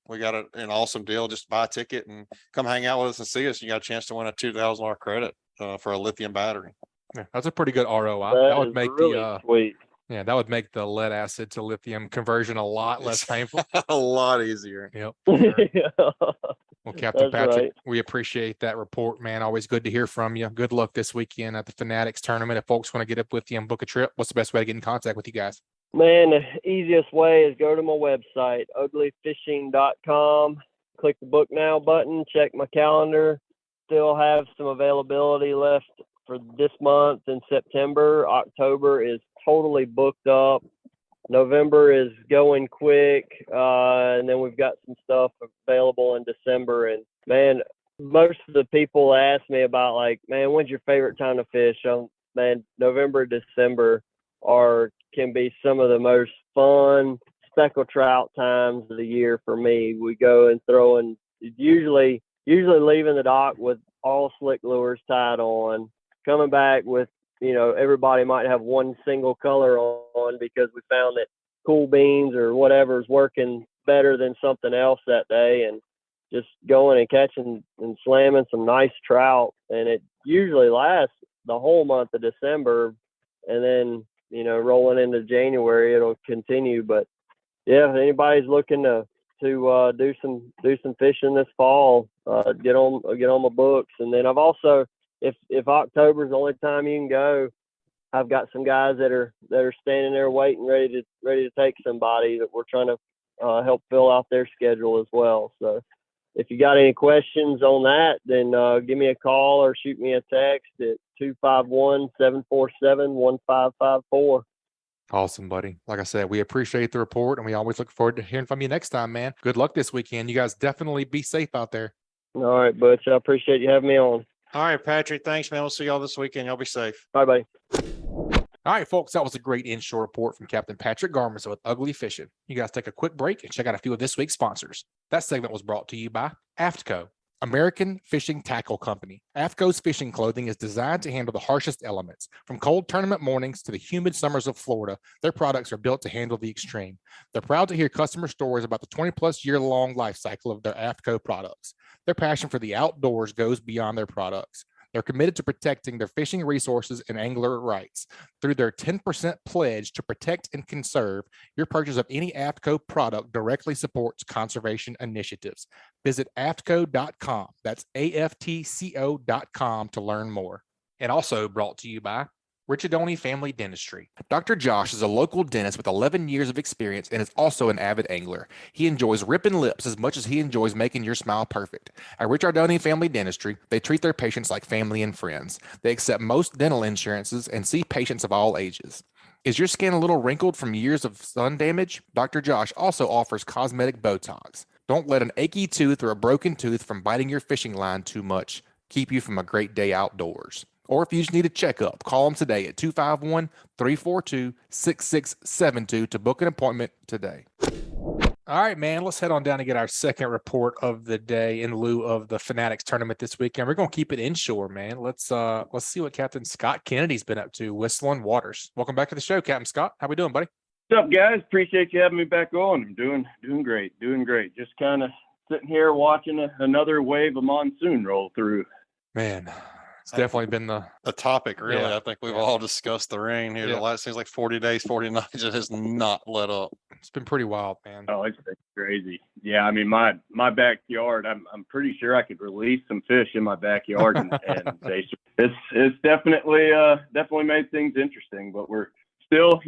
We got an awesome deal. Just buy a ticket and come hang out with us and see us. You got a chance to win a $2,000 credit for a lithium battery. Yeah, that's a pretty good ROI. That would make really sweet. Yeah, that would make the lead acid to lithium conversion a lot less painful. A lot easier. Yep. Yeah. Well, Captain That's Patrick, right. we appreciate that report, man. Always good to hear from you. Good luck this weekend at the Finaddicts tournament. If folks want to get up with you and book a trip, what's the best way to get in contact with you guys? Man, the easiest way is go to my website, uglyfishing.com. Click the book now button, check my calendar. Still have some availability left for this month in September. October is totally booked up. November is going quick. And then we've got some stuff available in December. And man, most of the people ask me about like, man, when's your favorite time to fish? Man, November, December can be some of the most fun speckled trout times of the year for me. We go and throw in, usually leaving the dock with all slick lures tied on, coming back with, everybody might have one single color on because we found that cool beans or whatever is working better than something else that day, and just going and catching and slamming some nice trout. And it usually lasts the whole month of December, and then, rolling into January, it'll continue. But yeah, if anybody's looking to do some fishing this fall, get on my books. And then I've also, if October's the only time you can go, I've got some guys that are standing there waiting, ready to take somebody that we're trying to help fill out their schedule as well. So if you got any questions on that, then give me a call or shoot me a text at 251-747-1554. Awesome, buddy. Like I said, we appreciate the report, and we always look forward to hearing from you next time, man. Good luck this weekend. You guys definitely be safe out there. All right, Butch. I appreciate you having me on. All right, Patrick. Thanks, man. We'll see y'all this weekend. Y'all be safe. Bye-bye. All right, folks, that was a great inshore report from Captain Patric Garmeson with Ugly Fishing. You guys take a quick break and check out a few of this week's sponsors. That segment was brought to you by AFTCO, American Fishing Tackle Company. AFTCO's fishing clothing is designed to handle the harshest elements. From cold tournament mornings to the humid summers of Florida, their products are built to handle the extreme. They're proud to hear customer stories about the 20-plus year-long life cycle of their AFTCO products. Their passion for the outdoors goes beyond their products. They're committed to protecting their fishing resources and angler rights. Through their 10% pledge to protect and conserve, your purchase of any AFTCO product directly supports conservation initiatives. Visit aftco.com. That's AFTCO.com to learn more. And also brought to you by Richardoni Family Dentistry. Dr. Josh is a local dentist with 11 years of experience and is also an avid angler. He enjoys ripping lips as much as he enjoys making your smile perfect. At Richardoni Family Dentistry, they treat their patients like family and friends. They accept most dental insurances and see patients of all ages. Is your skin a little wrinkled from years of sun damage? Dr. Josh also offers cosmetic Botox. Don't let an achy tooth or a broken tooth from biting your fishing line too much keep you from a great day outdoors. Or if you just need a checkup, call them today at 251-342-6672 to book an appointment today. All right, man, let's head on down and get our second report of the day in lieu of the Finaddicts tournament this weekend. We're going to keep it inshore, man. Let's see what Captain Scott Kennedy's been up to, Whistlin Waters. Welcome back to the show, Captain Scott. How we doing, buddy? What's up, guys? Appreciate you having me back on. I'm doing great. Just kind of sitting here watching another wave of monsoon roll through. Man, it's definitely been the topic, really. Yeah. I think we've all discussed the rain here. Yeah. The last seems like 40 days, 40 nights. It has not let up. It's been pretty wild, man. Oh, it's crazy. Yeah, I mean, my backyard, I'm pretty sure I could release some fish in my backyard, and it's definitely made things interesting. But we're still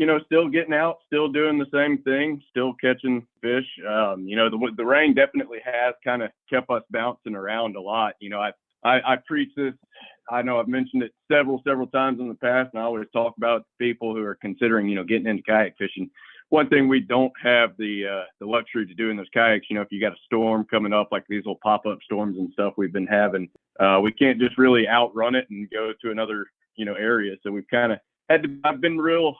getting out, still doing the same thing, still catching fish. The rain definitely has kind of kept us bouncing around a lot. I preach this. I know I've mentioned it several times in the past, and I always talk about people who are considering, getting into kayak fishing. One thing we don't have the luxury to do in those kayaks, if you got a storm coming up, like these little pop-up storms and stuff we've been having, we can't just really outrun it and go to another, area. So we've kind of I've been real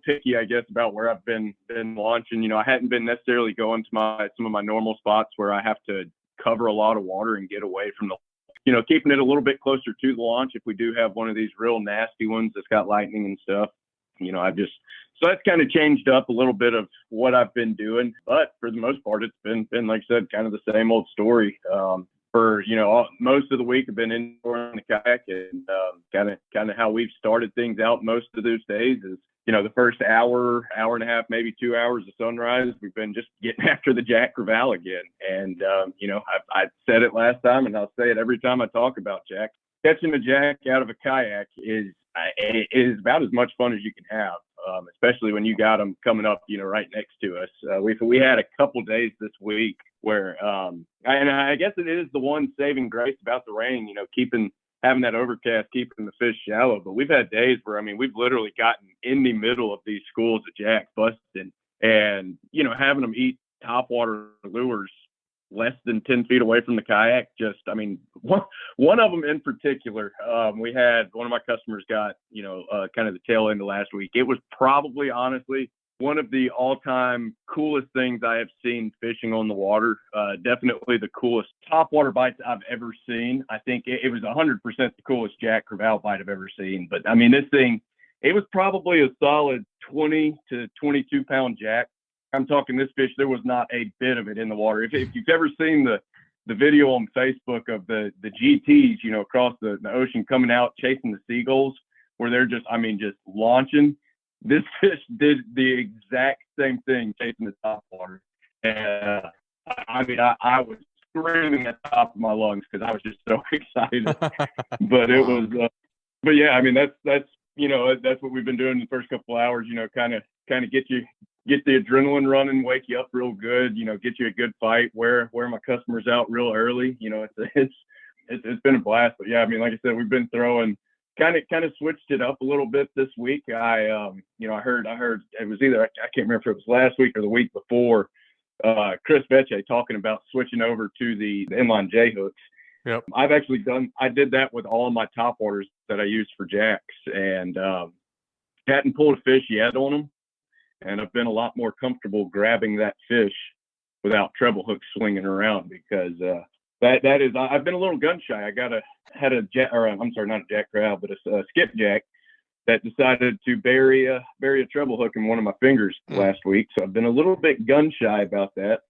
picky, I guess, about where I've been launching. I hadn't been necessarily going to some of my normal spots where I have to cover a lot of water and get away from the, keeping it a little bit closer to the launch. If we do have one of these real nasty ones that's got lightning and stuff, so that's kind of changed up a little bit of what I've been doing. But for the most part, it's been like I said, kind of the same old story. For most of the week, I've been indoor in the kayak, and kind of how we've started things out most of those days is, the first hour and a half, maybe 2 hours of sunrise, we've been just getting after the jack crevalle again. And I said it last time, and I'll say it every time I talk about jack. Catching a jack out of a kayak is about as much fun as you can have, especially when you got them coming up, right next to us. We had a couple days this week where, and I guess it is the one saving grace about the rain, having that overcast, keeping the fish shallow. But we've had days where, we've literally gotten in the middle of these schools of jacks busting, and, having them eat topwater lures less than 10 feet away from the kayak. One of them in particular, we had one of my customers got, kind of the tail end of last week. It was probably, honestly, one of the all-time coolest things I have seen fishing on the water. Definitely the coolest topwater bites I've ever seen. I think it was 100% the coolest jack crevalle bite I've ever seen. But this thing, it was probably a solid 20 to 22 pound jack. I'm talking this fish, there was not a bit of it in the water. If you've ever seen the video on Facebook of the GTs, across the ocean coming out chasing the seagulls, where they're just launching, this fish did the exact same thing chasing the topwater. And I was screaming at the top of my lungs because I was just so excited. But it was, but yeah, that's what we've been doing the first couple of hours. Kind of get the adrenaline running, wake you up real good. Get you a good fight. Wear my customers out real early. It's been a blast. But yeah, like I said, we've been throwing. Kind of switched it up a little bit this week. I heard it was either, I can't remember if it was last week or the week before, Chris Veche talking about switching over to the inline J hooks. Yep. I did that with all of my top waters that I use for jacks. And hadn't pulled a fish yet on them, and I've been a lot more comfortable grabbing that fish without treble hooks swinging around, because that is, I've been a little gun shy. Had a not a jack crab, but a skipjack that decided to bury a treble hook in one of my fingers last week. So I've been a little bit gun shy about that.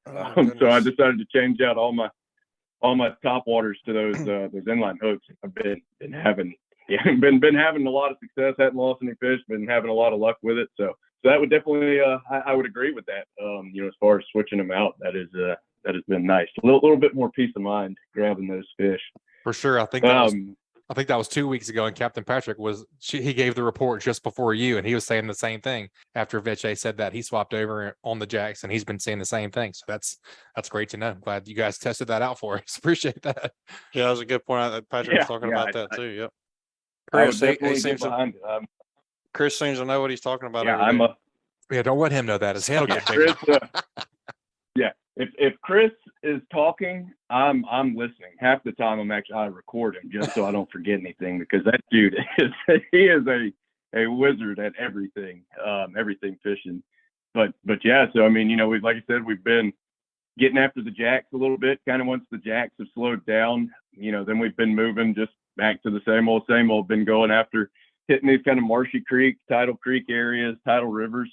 So I decided to change out all my top waters to those inline hooks. I've been having a lot of success. Hadn't lost any fish. Been having a lot of luck with it. So that would definitely I would agree with that. As far as switching them out, that has been nice. A little bit more peace of mind grabbing those fish. For sure. I think that was 2 weeks ago, and Captain Patric he gave the report just before you, and he was saying the same thing after Viche said that he swapped over on the jacks, and he's been saying the same thing. So that's great to know. I'm glad you guys tested that out for us. Appreciate that. Yeah, that was a good point that Patrick was talking about that too. Yep. Chris seems to know what he's talking about. Yeah, don't let him know that. His head get Chris, yeah. If Chris is talking, I'm listening. Half the time I record him just so I don't forget anything, because that dude he is a wizard at everything fishing. But yeah, so I mean, like I said, we've been getting after the jacks a little bit. Kind of once the jacks have slowed down, then we've been moving just back to the same old. Been going after hitting these kind of marshy creek, tidal creek areas, tidal rivers.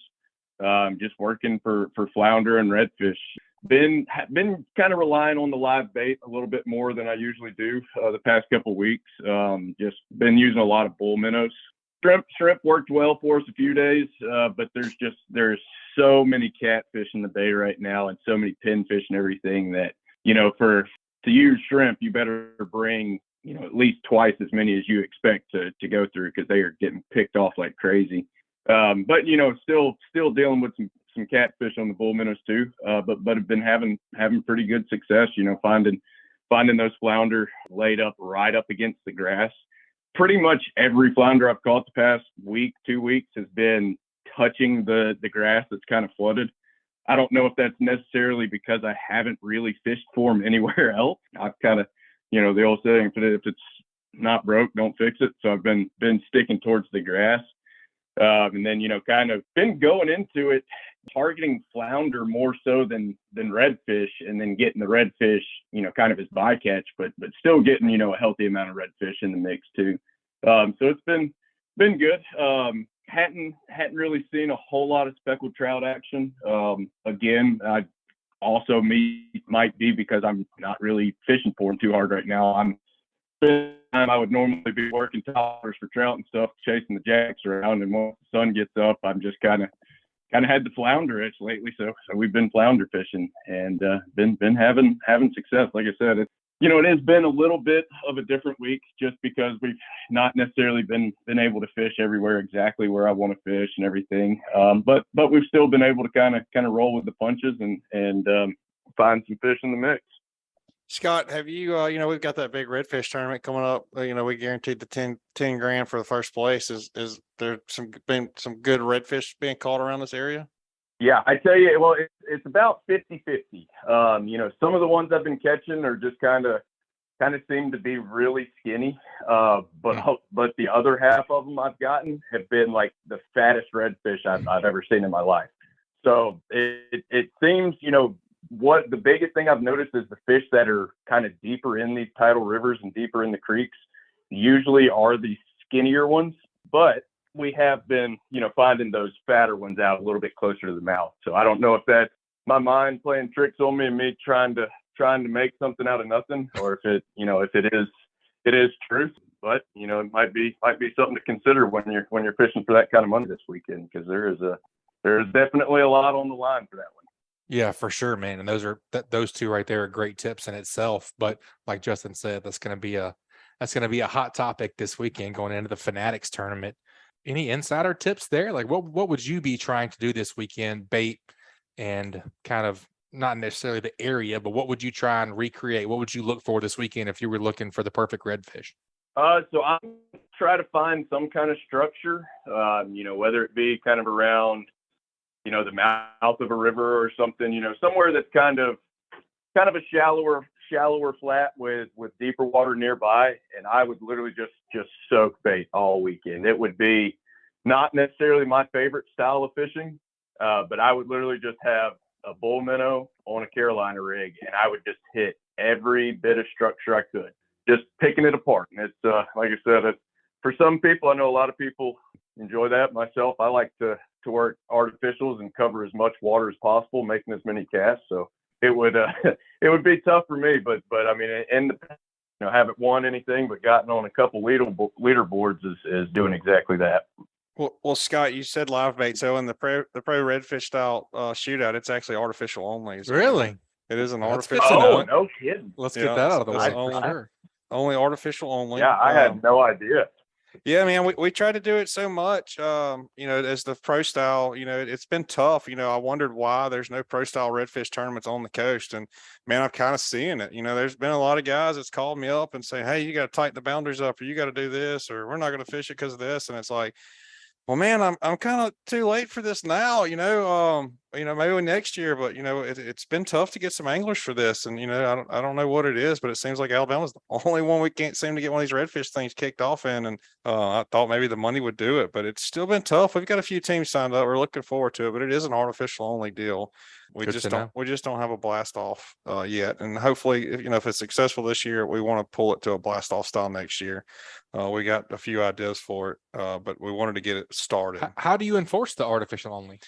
Just working for flounder and redfish. Been kind of relying on the live bait a little bit more than I usually do the past couple weeks. Just been using a lot of bull minnows. Shrimp worked well for us a few days, but there's so many catfish in the bay right now, and so many pinfish and everything that to use shrimp, you better bring at least twice as many as you expect to go through, because they are getting picked off like crazy. But still dealing with some catfish on the bull minnows too. But have been having pretty good success, finding those flounder laid up right up against the grass. Pretty much every flounder I've caught the past week, 2 weeks, has been touching the grass that's kind of flooded. I don't know if that's necessarily because I haven't really fished for them anywhere else. I've kind of, the old saying, if it's not broke, don't fix it. So I've been sticking towards the grass. And then, kind of been going into it, targeting flounder more so than redfish, and then getting the redfish, kind of as bycatch, but still getting, a healthy amount of redfish in the mix too. So it's been good. Hadn't really seen a whole lot of speckled trout action. Again, I also might be because I'm not really fishing for them too hard right now. I would normally be working toppers for trout and stuff, chasing the jacks around, and once the sun gets up, I'm just kind of had the flounder itch lately. So we've been flounder fishing, and been having success. Like I said, it has been a little bit of a different week, just because we've not necessarily been able to fish everywhere exactly where I want to fish and everything. But we've still been able to kind of roll with the punches and find some fish in the mix. Scott, have you, we've got that big redfish tournament coming up. We guaranteed the 10 grand for the first place. Is there been some good redfish being caught around this area? Yeah, I tell you, well, it's about 50-50. Some of the ones I've been catching are just kind of seem to be really skinny. But the other half of them I've gotten have been like the fattest redfish I've ever seen in my life. So it seems, what the biggest thing I've noticed is the fish that are kind of deeper in these tidal rivers and deeper in the creeks usually are the skinnier ones, but we have been, finding those fatter ones out a little bit closer to the mouth. So I don't know if that's my mind playing tricks on me and me trying to make something out of nothing, or if it is truth. But it might be something to consider when you're fishing for that kind of money this weekend, because there's definitely a lot on the line for that one. Yeah, for sure, man. And those two right there are great tips in itself. But like Justin said, that's going to be a hot topic this weekend going into the Finaddicts tournament. Any insider tips there? Like what would you be trying to do this weekend, bait and kind of not necessarily the area, but what would you try and recreate? What would you look for this weekend if you were looking for the perfect redfish? So I'm try to find some kind of structure, whether it be kind of around, the mouth of a river or something, somewhere that's kind of a shallower flat with deeper water nearby. And I would literally just soak bait all weekend. It would be, not necessarily my favorite style of fishing, but I would literally just have a bull minnow on a Carolina rig, and I would just hit every bit of structure I could, just picking it apart. And it's like I said, for some people, I know a lot of people enjoy that. Myself, I like to work artificials and cover as much water as possible, making as many casts. So it would it would be tough for me, but I mean, haven't won anything, but gotten on a couple leaderboards is doing exactly that. Well, Scott, you said live bait. So in the pro redfish style shootout, it's actually artificial only. Really? It is an That's artificial. good to know. Oh, no kidding. Let's get that out of the way. only, For sure. only artificial only. Yeah, I had no idea. Yeah, man, we tried to do it so much, as the pro style, it's been tough. I wondered why there's no pro style redfish tournaments on the coast. And man, I'm kind of seeing it. There's been a lot of guys that's called me up and say, hey, you got to tighten the boundaries up, or you got to do this, or we're not going to fish it because of this. And it's like, well, man, I'm kind of too late for this now, maybe next year, but it's been tough to get some anglers for this. And, I don't know what it is, but it seems like Alabama's the only one we can't seem to get one of these redfish things kicked off in. And I thought maybe the money would do it, but it's still been tough. We've got a few teams signed up. We're looking forward to it, but it is an artificial only deal. We just don't have a blast off yet. And hopefully, if it's successful this year, we want to pull it to a blast off style next year. We got a few ideas for it, but we wanted to get it started. How do you enforce the artificial only?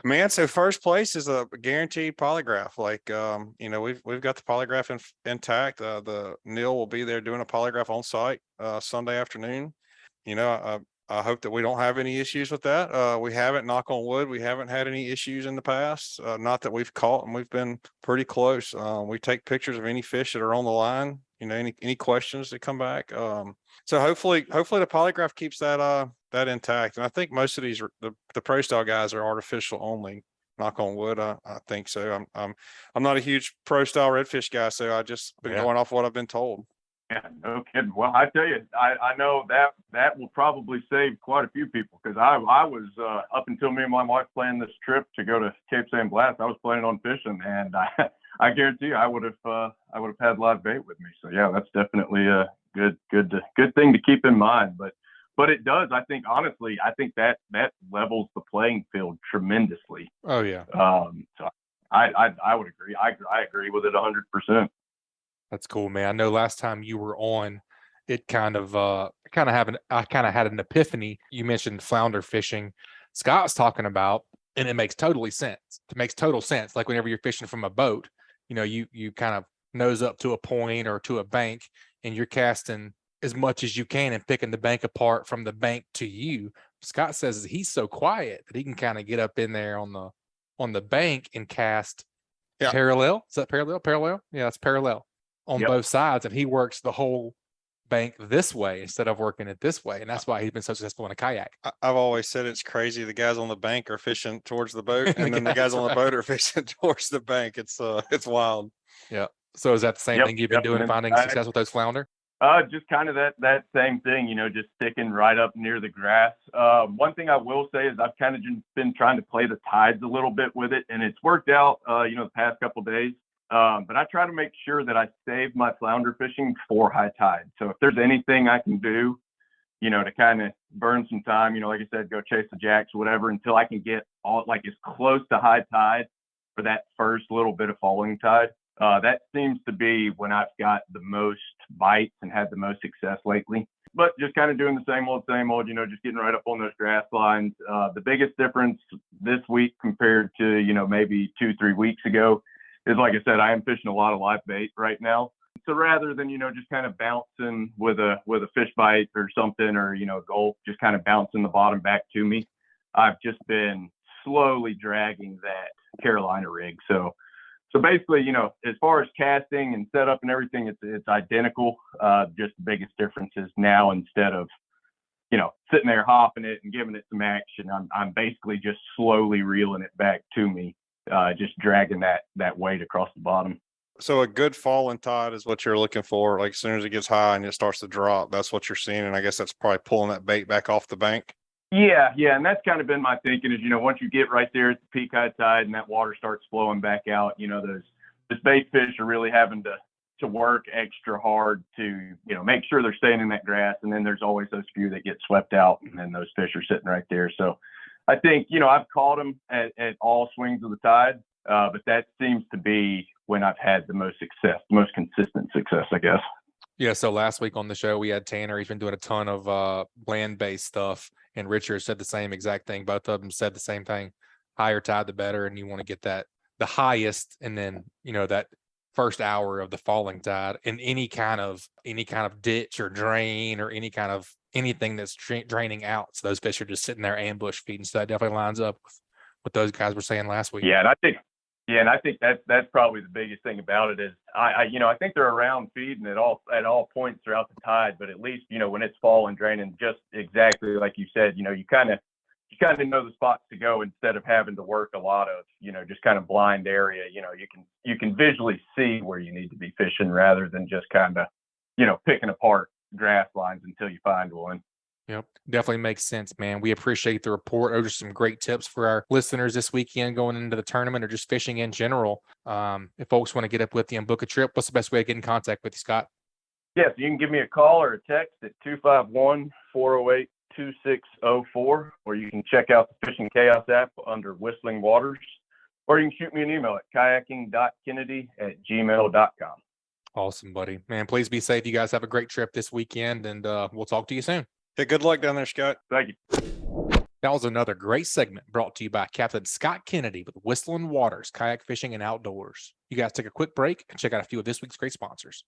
Man, so first place is a guaranteed polygraph. Like, we've got the polygraph intact. The Neil will be there doing a polygraph on site Sunday afternoon. I hope that we don't have any issues with that. We haven't, knock on wood, we haven't had any issues in the past. Not that we've caught, and we've been pretty close. We take pictures of any fish that are on the line, any questions that come back. So hopefully the polygraph keeps that intact. And I think most of these, the pro style guys are artificial only, knock on wood. I think so. I'm not a huge pro style redfish guy, so I just been going off what I've been told. Yeah, no kidding. Well, I tell you, I know that will probably save quite a few people, because I was up until me and my wife planned this trip to go to Cape San Blas, I was planning on fishing, and I guarantee you I would have had live bait with me. So yeah, that's definitely a good thing to keep in mind. But it does. I think honestly, that levels the playing field tremendously. Oh yeah. So I would agree. I agree with it 100%. That's cool, man. I know last time you were on, it I kind of had an epiphany. You mentioned flounder fishing. Scott's talking about, and it makes total sense. It makes total sense. Like whenever you're fishing from a boat, you kind of nose up to a point or to a bank, and you're casting as much as you can and picking the bank apart from the bank to you. Scott says he's so quiet that he can kind of get up in there on the bank and cast parallel. Is that parallel? Parallel? Yeah, it's parallel on both sides, and he works the whole bank this way instead of working it this way, and that's why he's been so successful in a kayak. I've always said it's crazy. The guys on the bank are fishing towards the boat, and then the guys on the boat are fishing towards the bank. It's wild. Yeah. So is that the same thing you've been doing, finding success with those flounder? Just kind of that same thing, just sticking right up near the grass. One thing I will say is I've kind of been trying to play the tides a little bit with it, and it's worked out, the past couple of days. But I try to make sure that I save my flounder fishing for high tide. So if there's anything I can do, to kind of burn some time, like I said, go chase the jacks, whatever, until I can get as close to high tide for that first little bit of falling tide. That seems to be when I've got the most bites and had the most success lately. But just kind of doing the same old, just getting right up on those grass lines. The biggest difference this week compared to, maybe 2-3 weeks ago is, like I said, I am fishing a lot of live bait right now. So rather than, just kind of bouncing with a fish bite or something, or, gulp, just kind of bouncing the bottom back to me, I've just been slowly dragging that Carolina rig. So basically, as far as casting and setup and everything, it's identical. Just the biggest difference is now, instead of, sitting there hopping it and giving it some action, I'm basically just slowly reeling it back to me, just dragging that weight across the bottom. So a good falling tide is what you're looking for. Like as soon as it gets high and it starts to drop, that's what you're seeing. And I guess that's probably pulling that bait back off the bank. Yeah. And that's kind of been my thinking is, once you get right there at the peak high tide and that water starts flowing back out, those bait fish are really having to to work extra hard to, make sure they're staying in that grass. And then there's always those few that get swept out, and then those fish are sitting right there. So I think, I've caught them at all swings of the tide, but that seems to be when I've had the most success, the most consistent success, I guess. Yeah, so last week on the show, we had Tanner. He's been doing a ton of land-based stuff, and Richard said the same exact thing. Both of them said the same thing. Higher tide, the better, and you want to get the highest, and then, that first hour of the falling tide in any kind of ditch or drain or anything that's draining out. So those fish are just sitting there ambush feeding. So that definitely lines up with what those guys were saying last week. Yeah, and I think that's probably the biggest thing about it is I think they're around feeding at all points throughout the tide, but at least, when it's falling, draining, just exactly like you said, you kind of know the spots to go instead of having to work a lot of, just kind of blind area. You can visually see where you need to be fishing rather than just kind of, picking apart grass lines until you find one. Yep. Definitely makes sense, man. We appreciate the report. Those are some great tips for our listeners this weekend going into the tournament or just fishing in general. If folks want to get up with you and book a trip, what's the best way to get in contact with you, Scott? Yes, you can give me a call or a text at 251-408-2604, or you can check out the Fishing Chaos app under Whistlin Waters, or you can shoot me an email at kayaking.kennedy@gmail.com. Awesome, buddy. Man, please be safe. You guys have a great trip this weekend, and we'll talk to you soon. Hey, good luck down there, Scott. Thank you. That was another great segment brought to you by Captain Scott Kennedy with Whistlin Waters, Kayak Fishing and Outdoors. You guys take a quick break and check out a few of this week's great sponsors.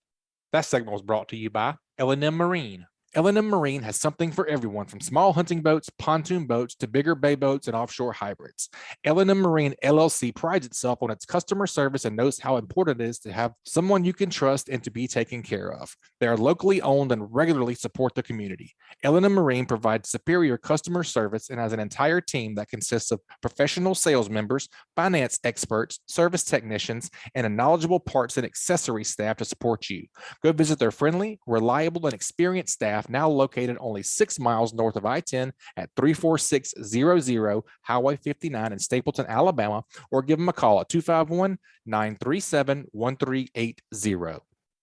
That segment was brought to you by L&M Marine. L&M Marine has something for everyone from small hunting boats, pontoon boats, to bigger bay boats and offshore hybrids. L&M Marine LLC prides itself on its customer service and knows how important it is to have someone you can trust and to be taken care of. They are locally owned and regularly support the community. L&M Marine provides superior customer service and has an entire team that consists of professional sales members, finance experts, service technicians, and a knowledgeable parts and accessory staff to support you. Go visit their friendly, reliable, and experienced staff now located only 6 miles north of I-10 at 34600 Highway 59 in Stapleton, Alabama, or give them a call at 251-937-1380.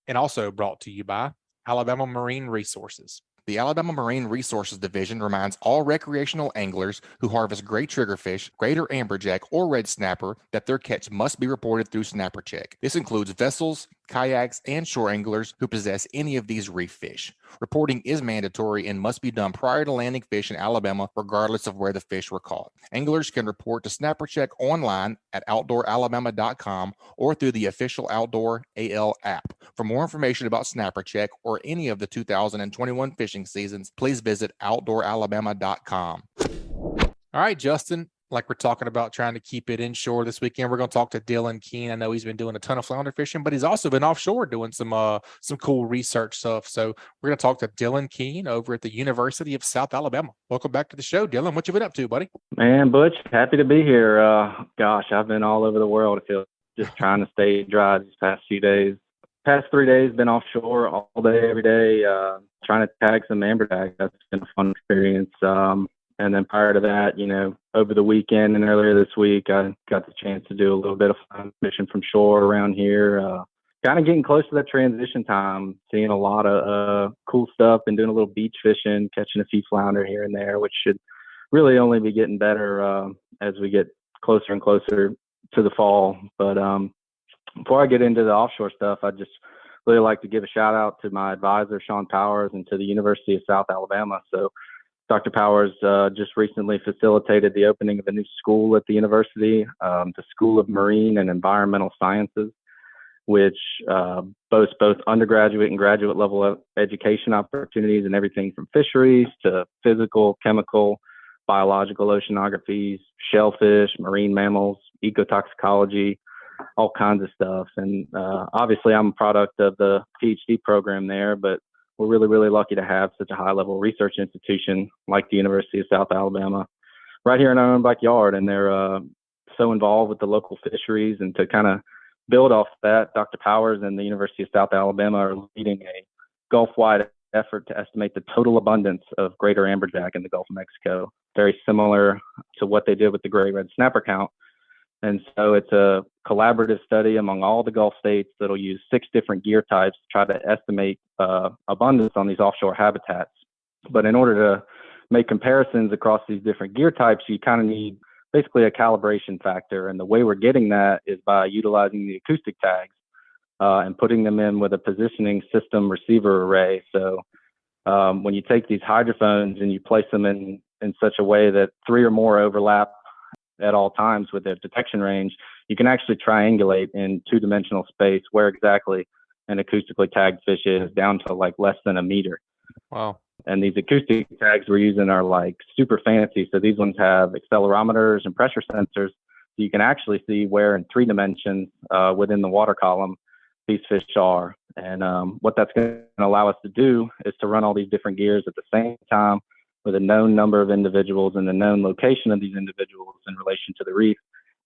And also brought to you by Alabama Marine Resources. The Alabama Marine Resources Division reminds all recreational anglers who harvest gray triggerfish, greater amberjack, or red snapper that their catch must be reported through Snapper Check. This includes vessels, kayaks, and shore anglers who possess any of these reef fish. Reporting is mandatory and must be done prior to landing fish in Alabama, regardless of where the fish were caught. Anglers can report to Snapper Check online at outdooralabama.com or through the official Outdoor AL app. For more information about Snapper Check or any of the 2021 fishing seasons, please visit outdooralabama.com. All right, Justin, like we're talking about trying to keep it inshore this weekend, we're going to talk to Dylan Keene. I know he's been doing a ton of flounder fishing, but he's also been offshore doing some cool research stuff. So we're going to talk to Dylan Keene over at the University of South Alabama. Welcome back to the show, Dylan. What you been up to, buddy? Man, Butch, happy to be here. I've been all over the world. I feel just trying to stay dry these past few days. Past 3 days, been offshore all day, every day, trying to tag some amberjack. That's been a fun experience. And then prior to that, over the weekend and earlier this week, I got the chance to do a little bit of fun fishing from shore around here. Kind of getting close to that transition time, seeing a lot of cool stuff and doing a little beach fishing, catching a few flounder here and there, which should really only be getting better as we get closer and closer to the fall. But before I get into the offshore stuff, I'd just really like to give a shout out to my advisor, Sean Powers, and to the University of South Alabama. So Dr. Powers just recently facilitated the opening of a new school at the university, the School of Marine and Environmental Sciences, which boasts both undergraduate and graduate level of education opportunities in everything from fisheries to physical, chemical, biological oceanographies, shellfish, marine mammals, ecotoxicology, all kinds of stuff. And obviously I'm a product of the PhD program there, but we're really, really lucky to have such a high-level research institution like the University of South Alabama right here in our own backyard. And they're so involved with the local fisheries. And to kind of build off that, Dr. Powers and the University of South Alabama are leading a Gulf-wide effort to estimate the total abundance of greater amberjack in the Gulf of Mexico, very similar to what they did with the gray red snapper count. And so it's a collaborative study among all the Gulf states that'll use 6 different gear types to try to estimate abundance on these offshore habitats. But in order to make comparisons across these different gear types, you kind of need basically a calibration factor. And the way we're getting that is by utilizing the acoustic tags and putting them in with a positioning system receiver array. So when you take these hydrophones and you place them in such a way that 3 or more overlap at all times with their detection range, you can actually triangulate in 2-dimensional space where exactly an acoustically tagged fish is, down to like less than a meter. Wow. And these acoustic tags we're using are like super fancy. So these ones have accelerometers and pressure sensors. So you can actually see where in 3 dimensions within the water column these fish are. And what that's going to allow us to do is to run all these different gears at the same time with a known number of individuals and the known location of these individuals in relation to the reef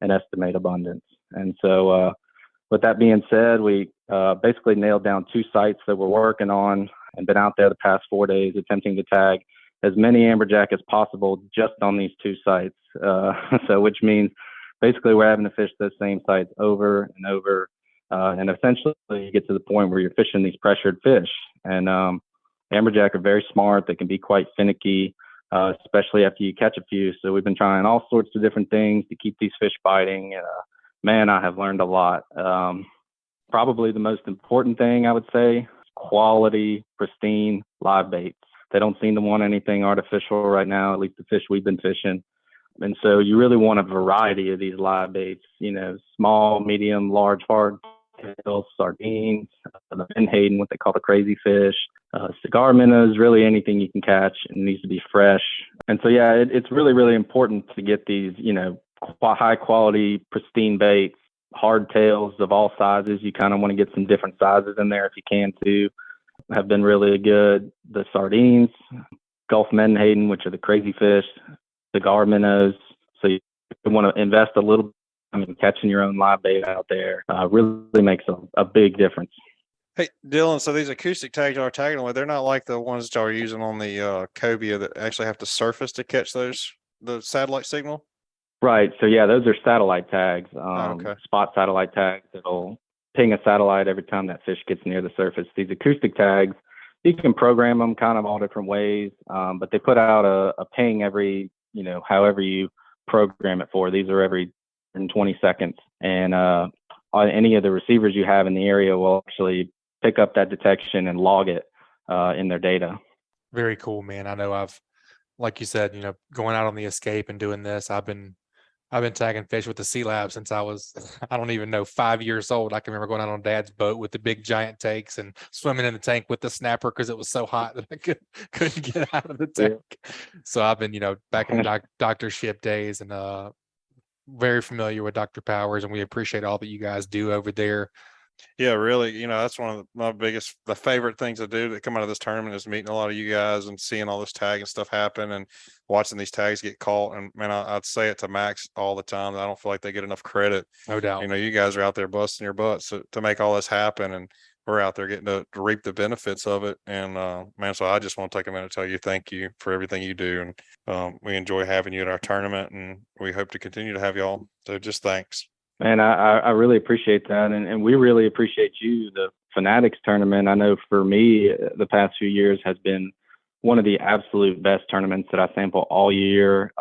and estimate abundance. And so with that being said, we basically nailed down 2 sites that we're working on and been out there the past 4 days attempting to tag as many amberjack as possible just on these 2 sites. So which means basically we're having to fish those same sites over and over. And essentially you get to the point where you're fishing these pressured fish. And amberjack are very smart. They can be quite finicky, especially after you catch a few. So we've been trying all sorts of different things to keep these fish biting. Man, I have learned a lot. Probably the most important thing I would say, quality, pristine live baits. They don't seem to want anything artificial right now, at least the fish we've been fishing. And so you really want a variety of these live baits, small, medium, large, hard tails, sardines, the menhaden, what they call the crazy fish, cigar minnows, really anything you can catch. It needs to be fresh. And so, yeah, it's really, really important to get these, high quality, pristine baits, hard tails of all sizes. You kind of want to get some different sizes in there if you can too. Have been really good. The sardines, Gulf menhaden, which are the crazy fish, cigar minnows. So you want to invest a little in catching your own live bait out there. Really makes a big difference. Hey, Dylan, so these acoustic tags are tagging with, they're not like the ones that y'all are using on the cobia that actually have to surface to catch the satellite signal? Right. So, yeah, those are satellite tags, Okay. spot satellite tags that'll ping a satellite every time that fish gets near the surface. These acoustic tags, you can program them kind of all different ways, but they put out a ping every, however you program it for. These are every 20 seconds. And on any of the receivers you have in the area will actually pick up that detection and log it in their data. Very cool, man. I know like you said, going out on the escape and doing this, I've been tagging fish with the Sea Lab since I was, I don't even know, 5 years old. I can remember going out on Dad's boat with the big giant tanks and swimming in the tank with the snapper because it was so hot that I couldn't get out of the tank. Yeah. So I've been, back in the Dr. Ship days and very familiar with Dr. Powers, and we appreciate all that you guys do over there. Yeah, really. That's one of my the favorite things to do that come out of this tournament is meeting a lot of you guys and seeing all this tag and stuff happen and watching these tags get caught. And man, I'd say it to Max all the time that I don't feel like they get enough credit. No doubt. You guys are out there busting your butts to make all this happen, and we're out there getting to reap the benefits of it. And man, so I just want to take a minute to tell you thank you for everything you do. And we enjoy having you at our tournament, and we hope to continue to have y'all. So just thanks. Man, I really appreciate that. And we really appreciate you. The Finaddicts tournament, I know for me, the past few years has been one of the absolute best tournaments that I sample all year.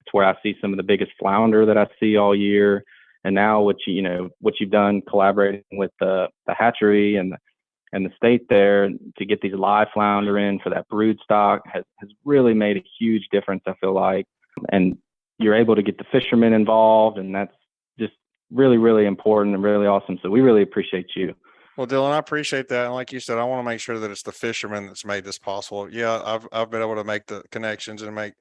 It's where I see some of the biggest flounder that I see all year. And now what you've done collaborating with the hatchery and the state there to get these live flounder in for that brood stock has really made a huge difference, I feel like. And you're able to get the fishermen involved, and that's just really, really important and really awesome. So we really appreciate you. Well, Dylan, I appreciate that. And like you said, I want to make sure that it's the fishermen that's made this possible. Yeah, I've been able to make the connections and make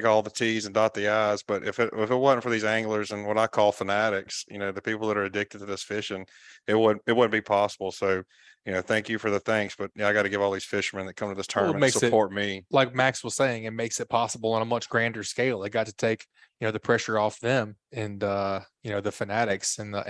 all the T's and dot the I's. But if it wasn't for these anglers and what I call fanatics, the people that are addicted to this fishing, it wouldn't be possible. So thank you for the thanks, but I got to give all these fishermen that come to this Well, it tournament makes it- support me. Like Max was saying, it makes it possible on a much grander scale. They got to take, the pressure off them, and the fanatics and the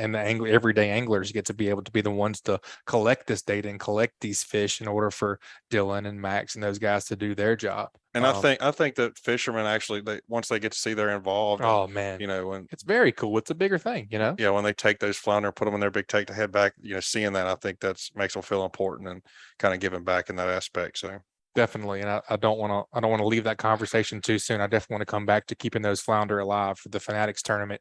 everyday anglers get to be able to be the ones to collect this data and collect these fish in order for Dylan and Max and those guys to do their job. And I think that fishermen actually, once they get to see they're involved. Oh man, when it's very cool. It's a bigger thing, Yeah, when they take those flounder, put them in their big tank to head back, seeing that, I think that's makes them feel important and kind of giving back in that aspect. So definitely. And I don't want to leave that conversation too soon. I definitely want to come back to keeping those flounder alive for the Fanatics tournament.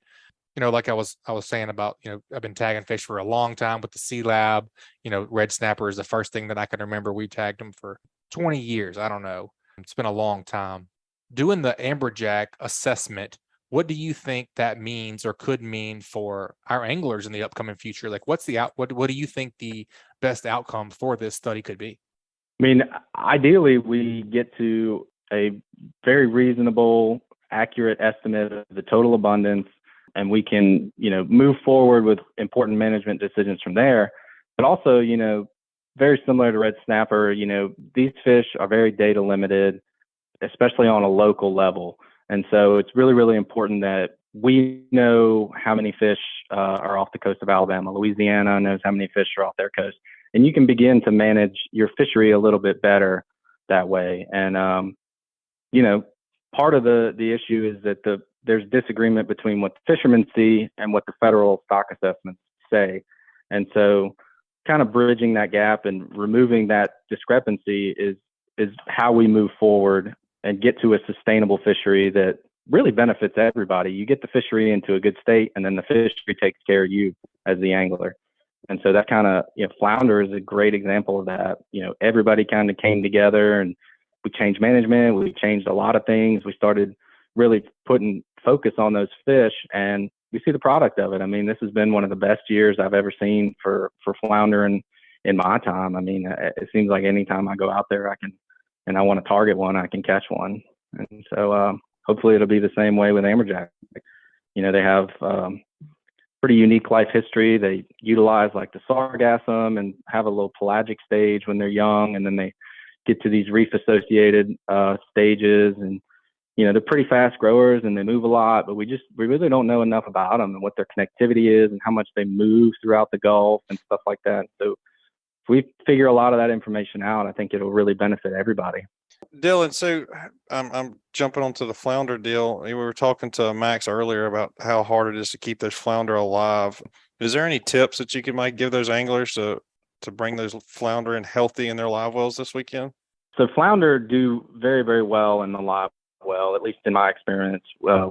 Like I was saying about, I've been tagging fish for a long time with the Sea Lab. Red snapper is the first thing that I can remember. We tagged them for 20 years. I don't know. It's been a long time. Doing the Amberjack assessment, what do you think that means or could mean for our anglers in the upcoming future? Like, what do you think the best outcome for this study could be? I mean, ideally, we get to a very reasonable, accurate estimate of the total abundance, and we can, move forward with important management decisions from there. But also, very similar to red snapper, these fish are very data limited, especially on a local level. And so it's really, really important that we know how many fish are off the coast of Alabama. Louisiana knows how many fish are off their coast. And you can begin to manage your fishery a little bit better that way. And, part of the issue is that there's disagreement between what the fishermen see and what the federal stock assessments say. And so kind of bridging that gap and removing that discrepancy is how we move forward and get to a sustainable fishery that really benefits everybody. You get the fishery into a good state, and then the fishery takes care of you as the angler. And so that kind of, flounder is a great example of that. Everybody kind of came together, and we changed management. We changed a lot of things. We started really putting focus on those fish, and we see the product of it. I mean, this has been one of the best years I've ever seen for flounder in my time. I mean, it seems like anytime I go out there, and I want to target one, I can catch one. And so hopefully it'll be the same way with Amberjack. They have pretty unique life history. They utilize like the sargassum and have a little pelagic stage when they're young, and then they get to these reef associated stages, and they're pretty fast growers and they move a lot, but we really don't know enough about them and what their connectivity is and how much they move throughout the Gulf and stuff like that. So if we figure a lot of that information out, I think it'll really benefit everybody. Dylan, so I'm jumping onto the flounder deal. We were talking to Max earlier about how hard it is to keep those flounder alive. Is there any tips that you might give those anglers to bring those flounder in healthy in their live wells this weekend? So flounder do very, very well in the live well, at least in my experience,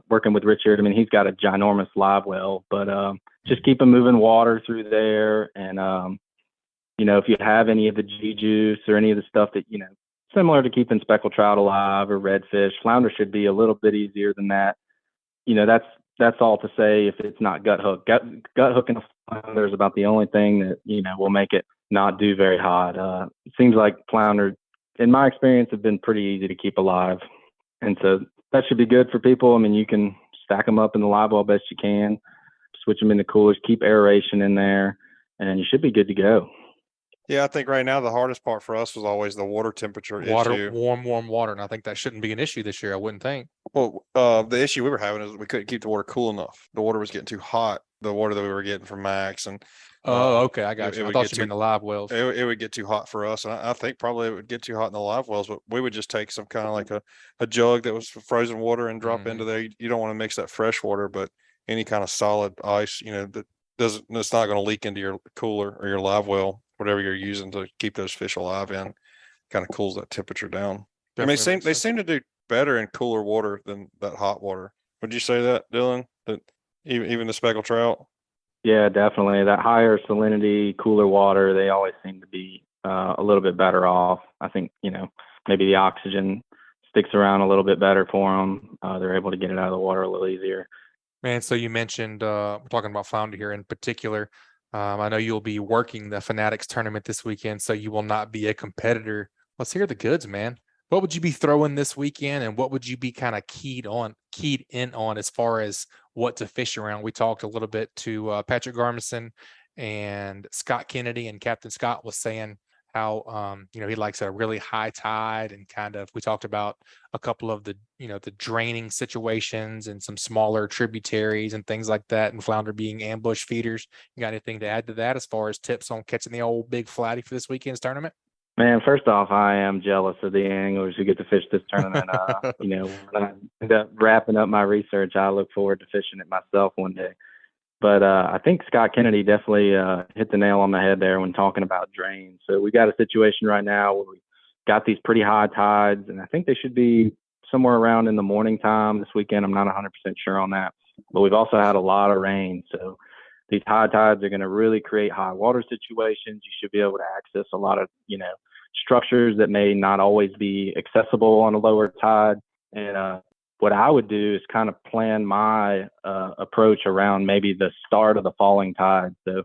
working with Richard. I mean, he's got a ginormous live well, but just keep them moving water through there. And, if you have any of the G juice or any of the stuff that, similar to keeping speckled trout alive or redfish, flounder should be a little bit easier than that. That's all to say if it's not gut hook. Gut hooking a flounder is about the only thing that, will make it not do very hot. It seems like flounder, in my experience, have been pretty easy to keep alive. And so that should be good for people. I mean, you can stack them up in the live well best you can, switch them into coolers, keep aeration in there, and you should be good to go. Yeah, I think right now the hardest part for us was always the water temperature issue. Warm water. And I think that shouldn't be an issue this year, I wouldn't think. Well, the issue we were having is we couldn't keep the water cool enough. The water was getting too hot, the water that we were getting from Max. And okay, I got you. I thought you meant the live wells. It would get too hot for us. And I think probably it would get too hot in the live wells, but we would just take some kind of like a jug that was frozen water and drop into there. You don't want to mix that fresh water, but any kind of solid ice, that's not going to leak into your cooler or your live well, whatever you're using to keep those fish alive in, kind of cools that temperature down. Definitely. I mean, they seem to do better in cooler water than that hot water. Would you say that, Dylan? That even the speckled trout? Yeah, definitely. That higher salinity, cooler water, they always seem to be a little bit better off. I think, maybe the oxygen sticks around a little bit better for them. They're able to get it out of the water a little easier. Man, so you mentioned, we're talking about flounder here in particular. I know you'll be working the Fanatics tournament this weekend, so you will not be a competitor. Let's hear the goods, man. What would you be throwing this weekend, and what would you be kind of keyed in on as far as what to fish around? We talked a little bit to Patric Garmeson and Scott Kennedy and Captain Scott was saying how he likes a really high tide, and kind of we talked about a couple of the the draining situations and some smaller tributaries and things like that, and flounder being ambush feeders. You got anything to add to that as far as tips on catching the old big flatty for this weekend's tournament? Man, first off, I am jealous of the anglers who get to fish this tournament. When I end up wrapping up my research, I look forward to fishing it myself one day. But I think Scott Kennedy definitely hit the nail on the head there when talking about drains. So we got a situation right now where we got these pretty high tides, and I think they should be somewhere around in the morning time this weekend. I'm not 100% sure on that. But we've also had a lot of rain. So these high tides are going to really create high water situations. You should be able to access a lot of, structures that may not always be accessible on a lower tide. And what I would do is kind of plan my approach around maybe the start of the falling tide. So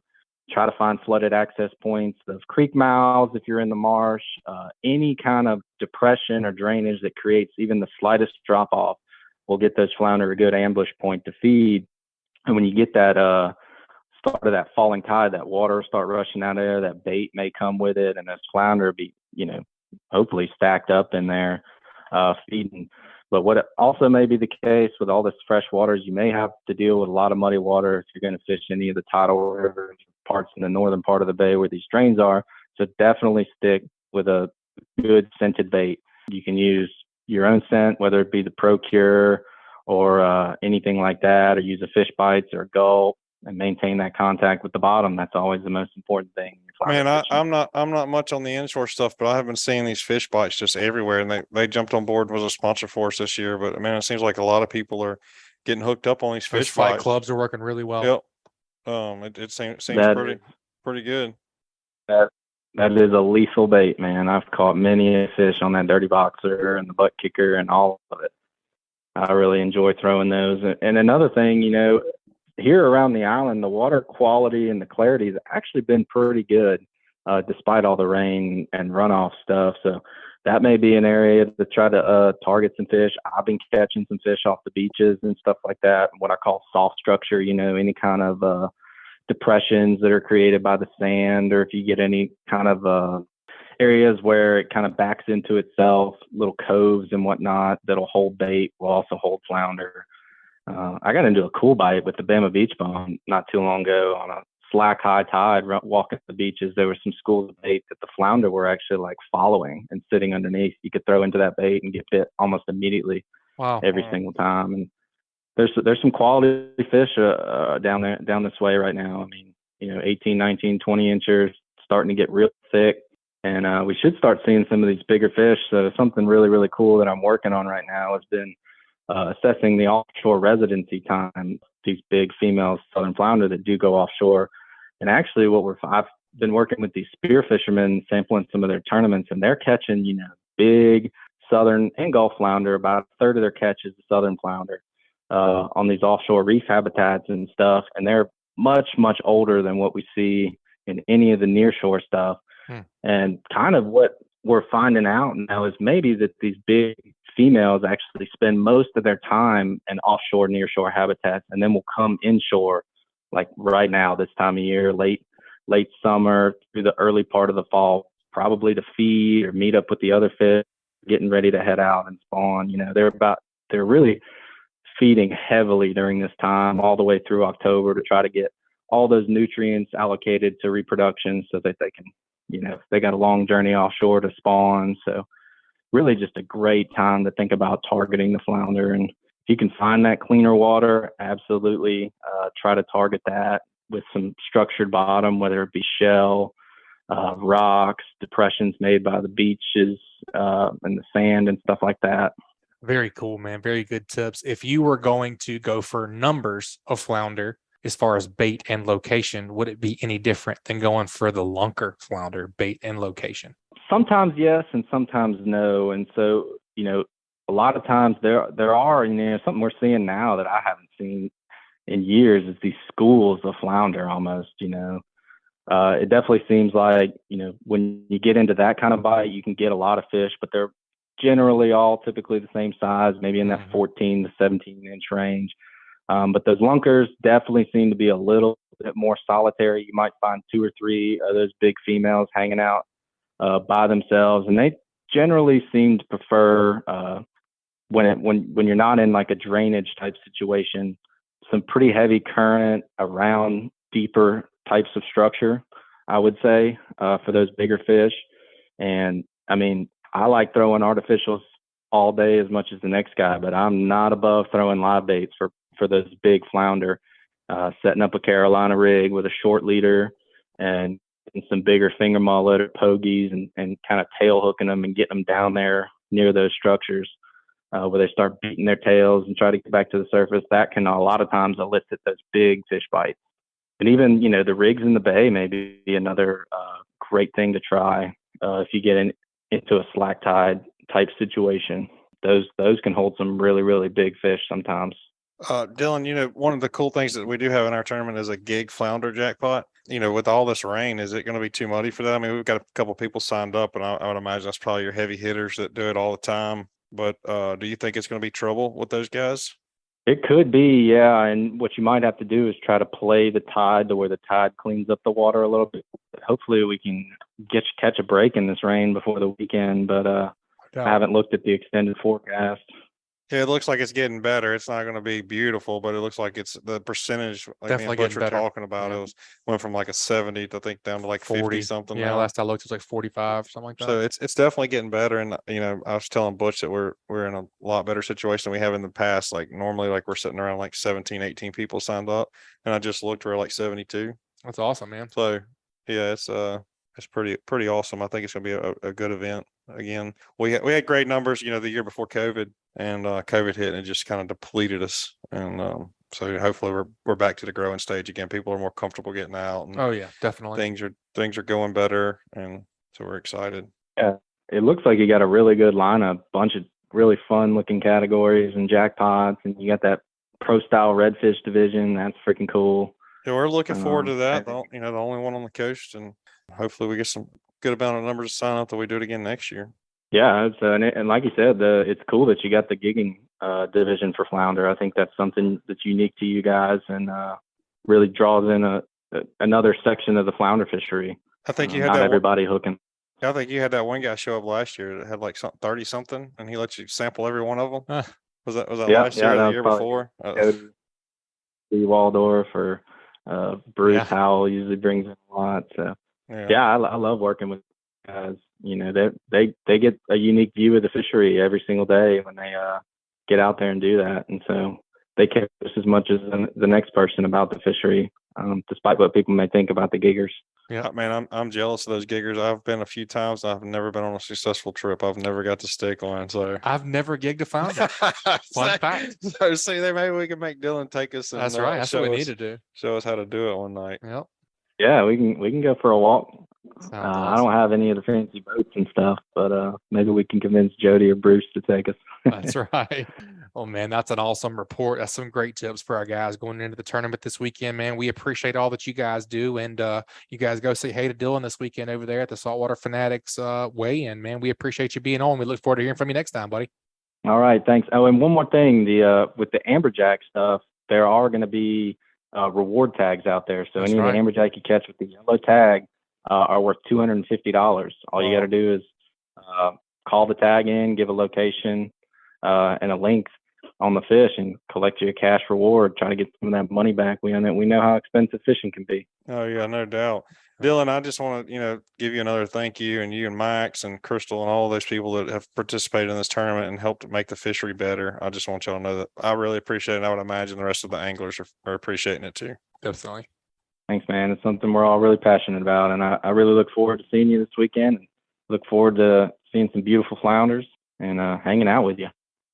try to find flooded access points of creek mouths if you're in the marsh, any kind of depression or drainage that creates even the slightest drop off will get those flounder a good ambush point to feed. And when you get that start of that falling tide, that water will start rushing out of there, that bait may come with it, and those flounder be, hopefully stacked up in there feeding. But what also may be the case with all this fresh water is you may have to deal with a lot of muddy water if you're going to fish any of the tidal rivers, parts in the northern part of the bay where these drains are. So definitely stick with a good scented bait. You can use your own scent, whether it be the Procure or anything like that, or use a Fishbites or a gulp, and maintain that contact with the bottom. That's always the most important thing. Man, I'm not much on the inshore stuff, but I have been seeing these Fishbites just everywhere, and they jumped on board and was a sponsor for us this year. But man, it seems like a lot of people are getting hooked up on these Those Fishbites. fight clubs are working really well. Yep. It seems That pretty good. That is a lethal bait, man. I've caught many a fish on that dirty boxer and the butt kicker and all of it. I really enjoy throwing those. And another thing, here around the island, the water quality and the clarity has actually been pretty good, despite all the rain and runoff stuff. So that may be an area to try to target some fish. I've been catching some fish off the beaches and stuff like that, what I call soft structure, any kind of depressions that are created by the sand, or if you get any kind of areas where it kind of backs into itself, little coves and whatnot that'll hold bait, will also hold flounder. I got into a cool bite with the Bama Beach Bum not too long ago on a slack high tide. Walking the beaches, there were some schools of bait that the flounder were actually like following and sitting underneath. You could throw into that bait and get bit almost immediately. Wow. Every single time. And there's some quality fish down this way right now. I mean, 18, 19, 20 inches, starting to get real thick. And we should start seeing some of these bigger fish. So something really, really cool that I'm working on right now has been assessing the offshore residency time, these big female southern flounder that do go offshore. And actually I've been working with these spear fishermen, sampling some of their tournaments, and they're catching, big southern and Gulf flounder. About a third of their catch is the southern flounder on these offshore reef habitats and stuff. And they're much, much older than what we see in any of the nearshore stuff. And kind of what we're finding out now is maybe that these big females actually spend most of their time in offshore, nearshore habitats, and then will come inshore, like right now, this time of year, late summer through the early part of the fall, probably to feed or meet up with the other fish, getting ready to head out and spawn. They're really feeding heavily during this time, all the way through October, to try to get all those nutrients allocated to reproduction so that they can, they got a long journey offshore to spawn. So really just a great time to think about targeting the flounder. And if you can find that cleaner water, absolutely try to target that with some structured bottom, whether it be shell, rocks, depressions made by the beaches and the sand and stuff like that. Very cool, man. Very good tips. If you were going to go for numbers of flounder as far as bait and location, would it be any different than going for the lunker flounder bait and location? Sometimes yes, and sometimes no. And so, a lot of times there are, something we're seeing now that I haven't seen in years is these schools of flounder almost, It definitely seems like, when you get into that kind of bite, you can get a lot of fish, but they're generally all typically the same size, maybe in that 14 to 17 inch range. But those lunkers definitely seem to be a little bit more solitary. You might find 2 or 3 of those big females hanging out by themselves, and they generally seem to prefer when you're not in like a drainage type situation, some pretty heavy current around deeper types of structure, I would say, for those bigger fish. And I mean, I like throwing artificials all day as much as the next guy, but I'm not above throwing live baits for those big flounder, setting up a Carolina rig with a short leader and some bigger finger mullet or pogies and kind of tail hooking them and getting them down there near those structures where they start beating their tails and try to get back to the surface. That can a lot of times elicit those big fish bites. And even, you know, the rigs in the bay may be another great thing to try if you get into a slack tide type situation. Those can hold some really, really big fish sometimes. Dylan, you know, one of the cool things that we do have in our tournament is a gig flounder jackpot. You know, with all this rain, is it going to be too muddy for that? I mean, we've got a couple people signed up, and I would imagine that's probably your heavy hitters that do it all the time. But do you think it's going to be trouble with those guys? It could be, yeah. And what you might have to do is try to play the tide to where the tide cleans up the water a little bit. Hopefully we can catch a break in this rain before the weekend, but I haven't looked at the extended forecast. Yeah, it looks like it's getting better. It's not going to be beautiful, but it looks like it's the percentage, like Definitely me and Butch getting were better. talking about. Yeah. It went from like a 70, I think, down to like 50 something. Yeah, now. last I looked, it was like 45, something like that. So it's definitely getting better. And you know, I was telling Butch that we're in a lot better situation than we have in the past. Like normally, like we're sitting around like 17, 18 people signed up, and I just looked, we're like 72. That's awesome, man. So yeah, it's pretty awesome. I think it's gonna be a good event. Again, we had great numbers, you know, the year before COVID, and COVID hit and it just kind of depleted us. And so hopefully we're back to the growing stage again. People are more comfortable getting out, and Oh yeah, definitely. things are going better, and so we're excited. Yeah, it looks like you got a really good lineup, bunch of really fun looking categories and jackpots, and you got that pro style redfish division. That's freaking cool. Yeah, we're looking forward to that. You know, the only one on the coast, and hopefully we get some good amount of numbers to sign up that we do it again next year. Yeah, it's and like you said, it's cool that you got the gigging division for flounder. I think that's something that's unique to you guys and really draws in another section of the flounder fishery. I think you had not that everybody hooking. I think you had that one guy show up last year that had like 30 something, and he let you sample every one of them. Was that last year or the year before? Steve Waldorf or Bruce Howell usually brings in a lot. So I love working with guys. You know, they get a unique view of the fishery every single day when they get out there and do that, and so they care just as much as the next person about the fishery, despite what people may think about the giggers. Yeah, man, I'm jealous of those giggers. I've been a few times. I've never been on a successful trip. I've never got to stick one. So I've never gigged a flounder. Fun fact. So see, maybe we can make Dylan take us. And, that's right. That's what we need to do. Show us how to do it one night. Yep. Yeah, we can go for a walk. Awesome. I don't have any of the fancy boats and stuff, but maybe we can convince Jody or Bruce to take us. That's right. Oh man, that's an awesome report. That's some great tips for our guys going into the tournament this weekend, man. We appreciate all that you guys do, and you guys go say hey to Dylan this weekend over there at the Saltwater Finaddicts weigh-in, man. We appreciate you being on. We look forward to hearing from you next time, buddy. All right, thanks. Oh, and one more thing, with the Amberjack stuff, there are going to be reward tags out there. So any of the Amberjack you catch with the yellow tag are worth $250. All you got to do is call the tag in, give a location and a link on the fish, and collect your cash reward. Try to get some of that money back. We know how expensive fishing can be. Oh yeah, no doubt. Dylan, I just want to, give you another thank you, and you and Max and Crystal and all those people that have participated in this tournament and helped make the fishery better. I just want y'all to know that I really appreciate it. I would imagine the rest of the anglers are appreciating it too. Definitely. Thanks, man. It's something we're all really passionate about, and I really look forward to seeing you this weekend, and look forward to seeing some beautiful flounders and hanging out with you.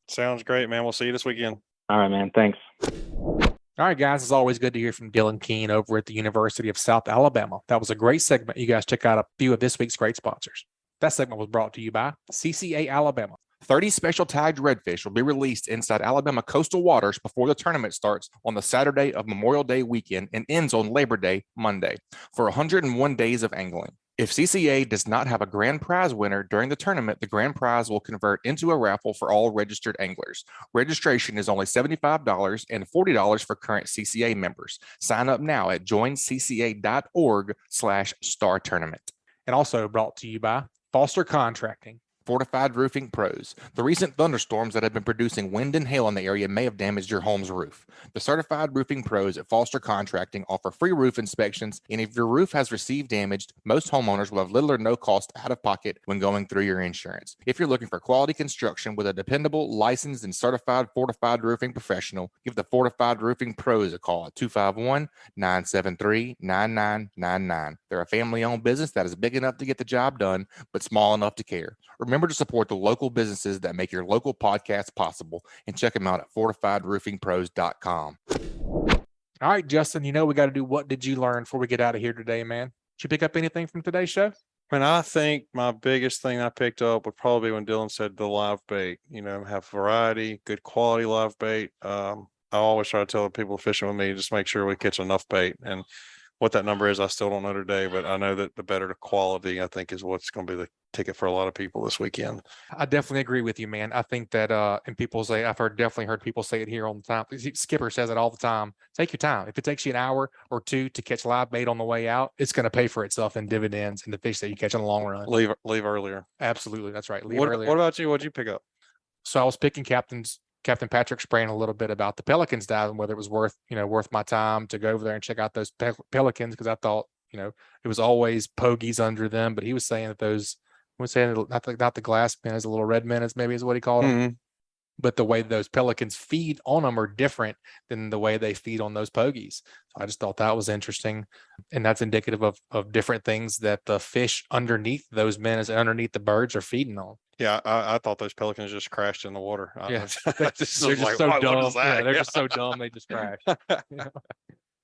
Sounds great, man. We'll see you this weekend. All right, man. Thanks. All right, guys, it's always good to hear from Dylan Keene over at the University of South Alabama. That was a great segment. You guys check out a few of this week's great sponsors. That segment was brought to you by CCA Alabama. 30 special tagged redfish will be released inside Alabama coastal waters before the tournament starts on the Saturday of Memorial Day weekend and ends on Labor Day Monday for 101 days of angling. If CCA does not have a grand prize winner during the tournament, the grand prize will convert into a raffle for all registered anglers. Registration is only $75 and $40 for current CCA members. Sign up now at joincca.org/star tournament. And also brought to you by Foster Contracting. Fortified Roofing Pros. The recent thunderstorms that have been producing wind and hail in the area may have damaged your home's roof. The certified roofing pros at Foster Contracting offer free roof inspections, and if your roof has received damage, most homeowners will have little or no cost out of pocket when going through your insurance. If you're looking for quality construction with a dependable, licensed, and certified fortified roofing professional, give the Fortified Roofing Pros a call at 251-973-9999. They're a family-owned business that is big enough to get the job done, but small enough to care. Remember to support the local businesses that make your local podcast possible, and check them out at fortifiedroofingpros.com. All right, Justin, we got to do What Did You Learn before we get out of here today, man? Did you pick up anything from today's show? I think my biggest thing I picked up would probably be when Dylan said the live bait, have variety, good quality live bait. I always try to tell the people fishing with me, just make sure we catch enough bait. And what that number is, I still don't know today, but I know that the better the quality, I think, is what's going to be the ticket for a lot of people this weekend. I definitely agree with you, man. I think that, and people say, definitely heard people say it here all the time. Skipper says it all the time. Take your time. If it takes you an hour or two to catch live bait on the way out, it's going to pay for itself in dividends and the fish that you catch in the long run. Leave earlier. Absolutely. That's right. What about you? What'd you pick up? So I was picking Captain Patric's brain a little bit about the Pelicans dive and whether it was worth my time to go over there and check out those Pelicans, because I thought, it was always pogies under them, but he was saying that those, not the glass minnows, the little red minnows, maybe is what he called them. But the way those pelicans feed on them are different than the way they feed on those pogies. So I just thought that was interesting. And that's indicative of different things that the fish underneath those minnows and underneath the birds are feeding on. Yeah, I thought those pelicans just crashed in the water. Yeah, they're just so dumb. Yeah, they're just so dumb they just crash.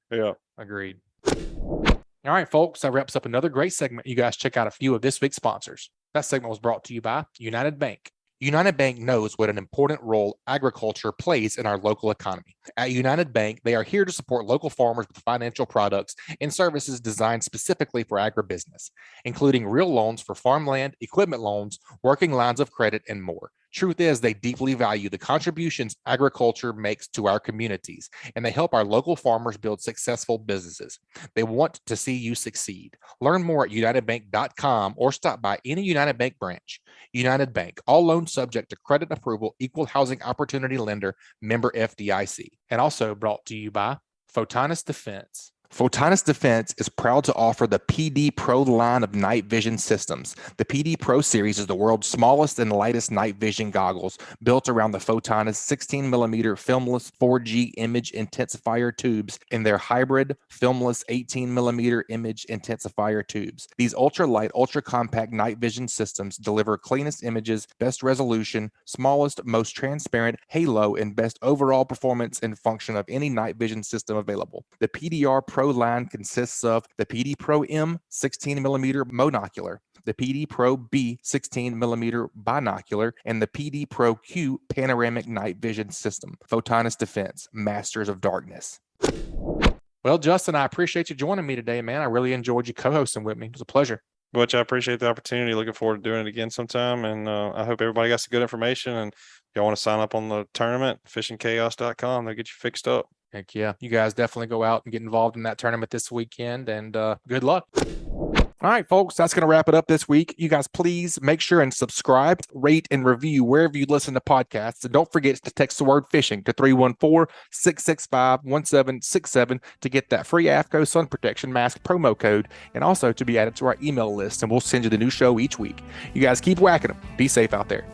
Yeah, agreed. All right, folks, that wraps up another great segment. You guys check out a few of this week's sponsors. That segment was brought to you by United Bank. United Bank knows what an important role agriculture plays in our local economy. At United Bank, they are here to support local farmers with financial products and services designed specifically for agribusiness, including real loans for farmland, equipment loans, working lines of credit, and more. Truth is, they deeply value the contributions agriculture makes to our communities, and they help our local farmers build successful businesses. They want to see you succeed. Learn more at unitedbank.com or stop by any United Bank branch. United Bank, all loans subject to credit approval, equal housing opportunity lender, member FDIC. And also brought to you by Photonis Defense. Photonis Defense is proud to offer the PD Pro line of night vision systems. The PD Pro series is the world's smallest and lightest night vision goggles built around the Photonis 16mm filmless 4G image intensifier tubes and their hybrid filmless 18mm image intensifier tubes. These ultra-light, ultra-compact night vision systems deliver cleanest images, best resolution, smallest, most transparent halo, and best overall performance and function of any night vision system available. The PDR Pro line consists of the PD Pro M 16mm monocular, the PD Pro B 16mm binocular, and the PD Pro Q panoramic night vision system. Photonis Defense, masters of darkness. Well, Justin, I appreciate you joining me today, man. I really enjoyed you co-hosting with me. It was a pleasure. Butch, I appreciate the opportunity. Looking forward to doing it again sometime. And I hope everybody got some good information. And if y'all want to sign up on the tournament, fishingchaos.com, they'll get you fixed up. Heck yeah. You guys definitely go out and get involved in that tournament this weekend, and good luck. All right, folks, that's going to wrap it up this week. You guys, please make sure and subscribe, rate, and review wherever you listen to podcasts. And don't forget to text the word fishing to 314-665-1767 to get that free AFCO sun protection mask promo code, and also to be added to our email list, and we'll send you the new show each week. You guys keep whacking them. Be safe out there.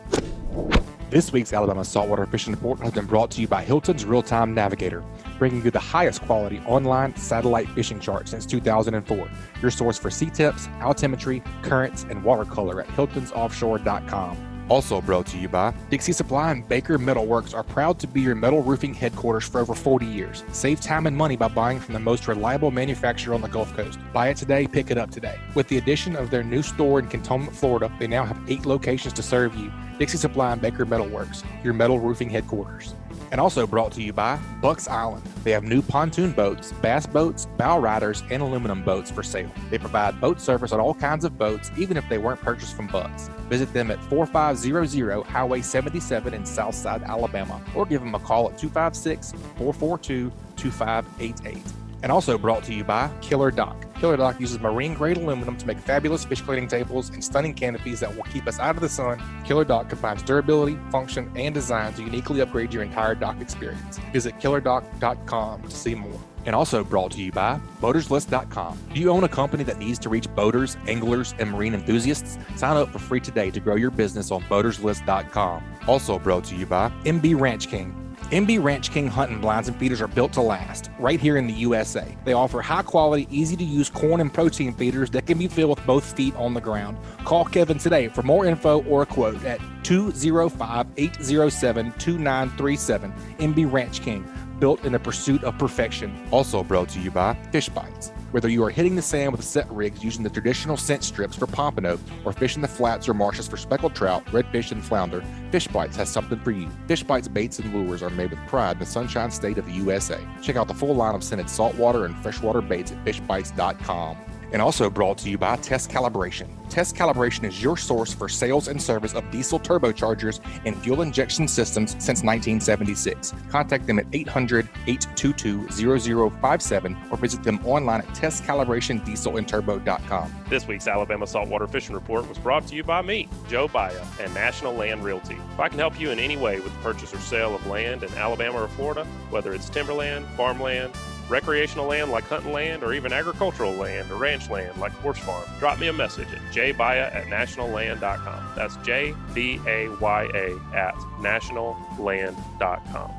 This week's Alabama Saltwater Fishing Report has been brought to you by Hilton's Real-Time Navigator, bringing you the highest quality online satellite fishing chart since 2004. Your source for sea temps, altimetry, currents, and watercolor at hiltonsoffshore.com. Also brought to you by Dixie Supply and Baker Metal Works are proud to be your metal roofing headquarters for over 40 years. Save time and money by buying from the most reliable manufacturer on the Gulf Coast. Buy it today, pick it up today. With the addition of their new store in Cantonment, Florida, they now have 8 locations to serve you. Dixie Supply and Baker Metal Works, your metal roofing headquarters. And also brought to you by Bucks Island. They have new pontoon boats, bass boats, bow riders, and aluminum boats for sale. They provide boat service on all kinds of boats, even if they weren't purchased from Bucks. Visit them at 4500 Highway 77 in Southside, Alabama, or give them a call at 256-442-2588. And also brought to you by KillerDock. KillerDock uses marine-grade aluminum to make fabulous fish cleaning tables and stunning canopies that will keep us out of the sun. KillerDock combines durability, function, and design to uniquely upgrade your entire dock experience. Visit KillerDock.com to see more. And also brought to you by BoatersList.com. Do you own a company that needs to reach boaters, anglers, and marine enthusiasts? Sign up for free today to grow your business on BoatersList.com. Also brought to you by MB Ranch King. MB Ranch King hunting blinds and feeders are built to last, right here in the USA. They offer high-quality, easy-to-use corn and protein feeders that can be filled with both feet on the ground. Call Kevin today for more info or a quote at 205-807-2937. MB Ranch King, built in the pursuit of perfection. Also brought to you by Fishbites. Whether you are hitting the sand with set rigs using the traditional scent strips for pompano or fishing the flats or marshes for speckled trout, redfish, and flounder, Fishbites has something for you. Fishbites baits and lures are made with pride in the Sunshine State of the USA. Check out the full line of scented saltwater and freshwater baits at fishbites.com. And also brought to you by Test Calibration. Test Calibration is your source for sales and service of diesel turbochargers and fuel injection systems since 1976. Contact them at 800-822-0057 or visit them online at testcalibratindieselandturbo.com. This week's Alabama Saltwater Fishing Report was brought to you by me, Joe Baya, and National Land Realty. If I can help you in any way with the purchase or sale of land in Alabama or Florida, whether it's timberland, farmland, recreational land like hunting land, or even agricultural land or ranch land like horse farm, drop me a message at jbaya@nationalland.com. That's JBAYA@nationalland.com.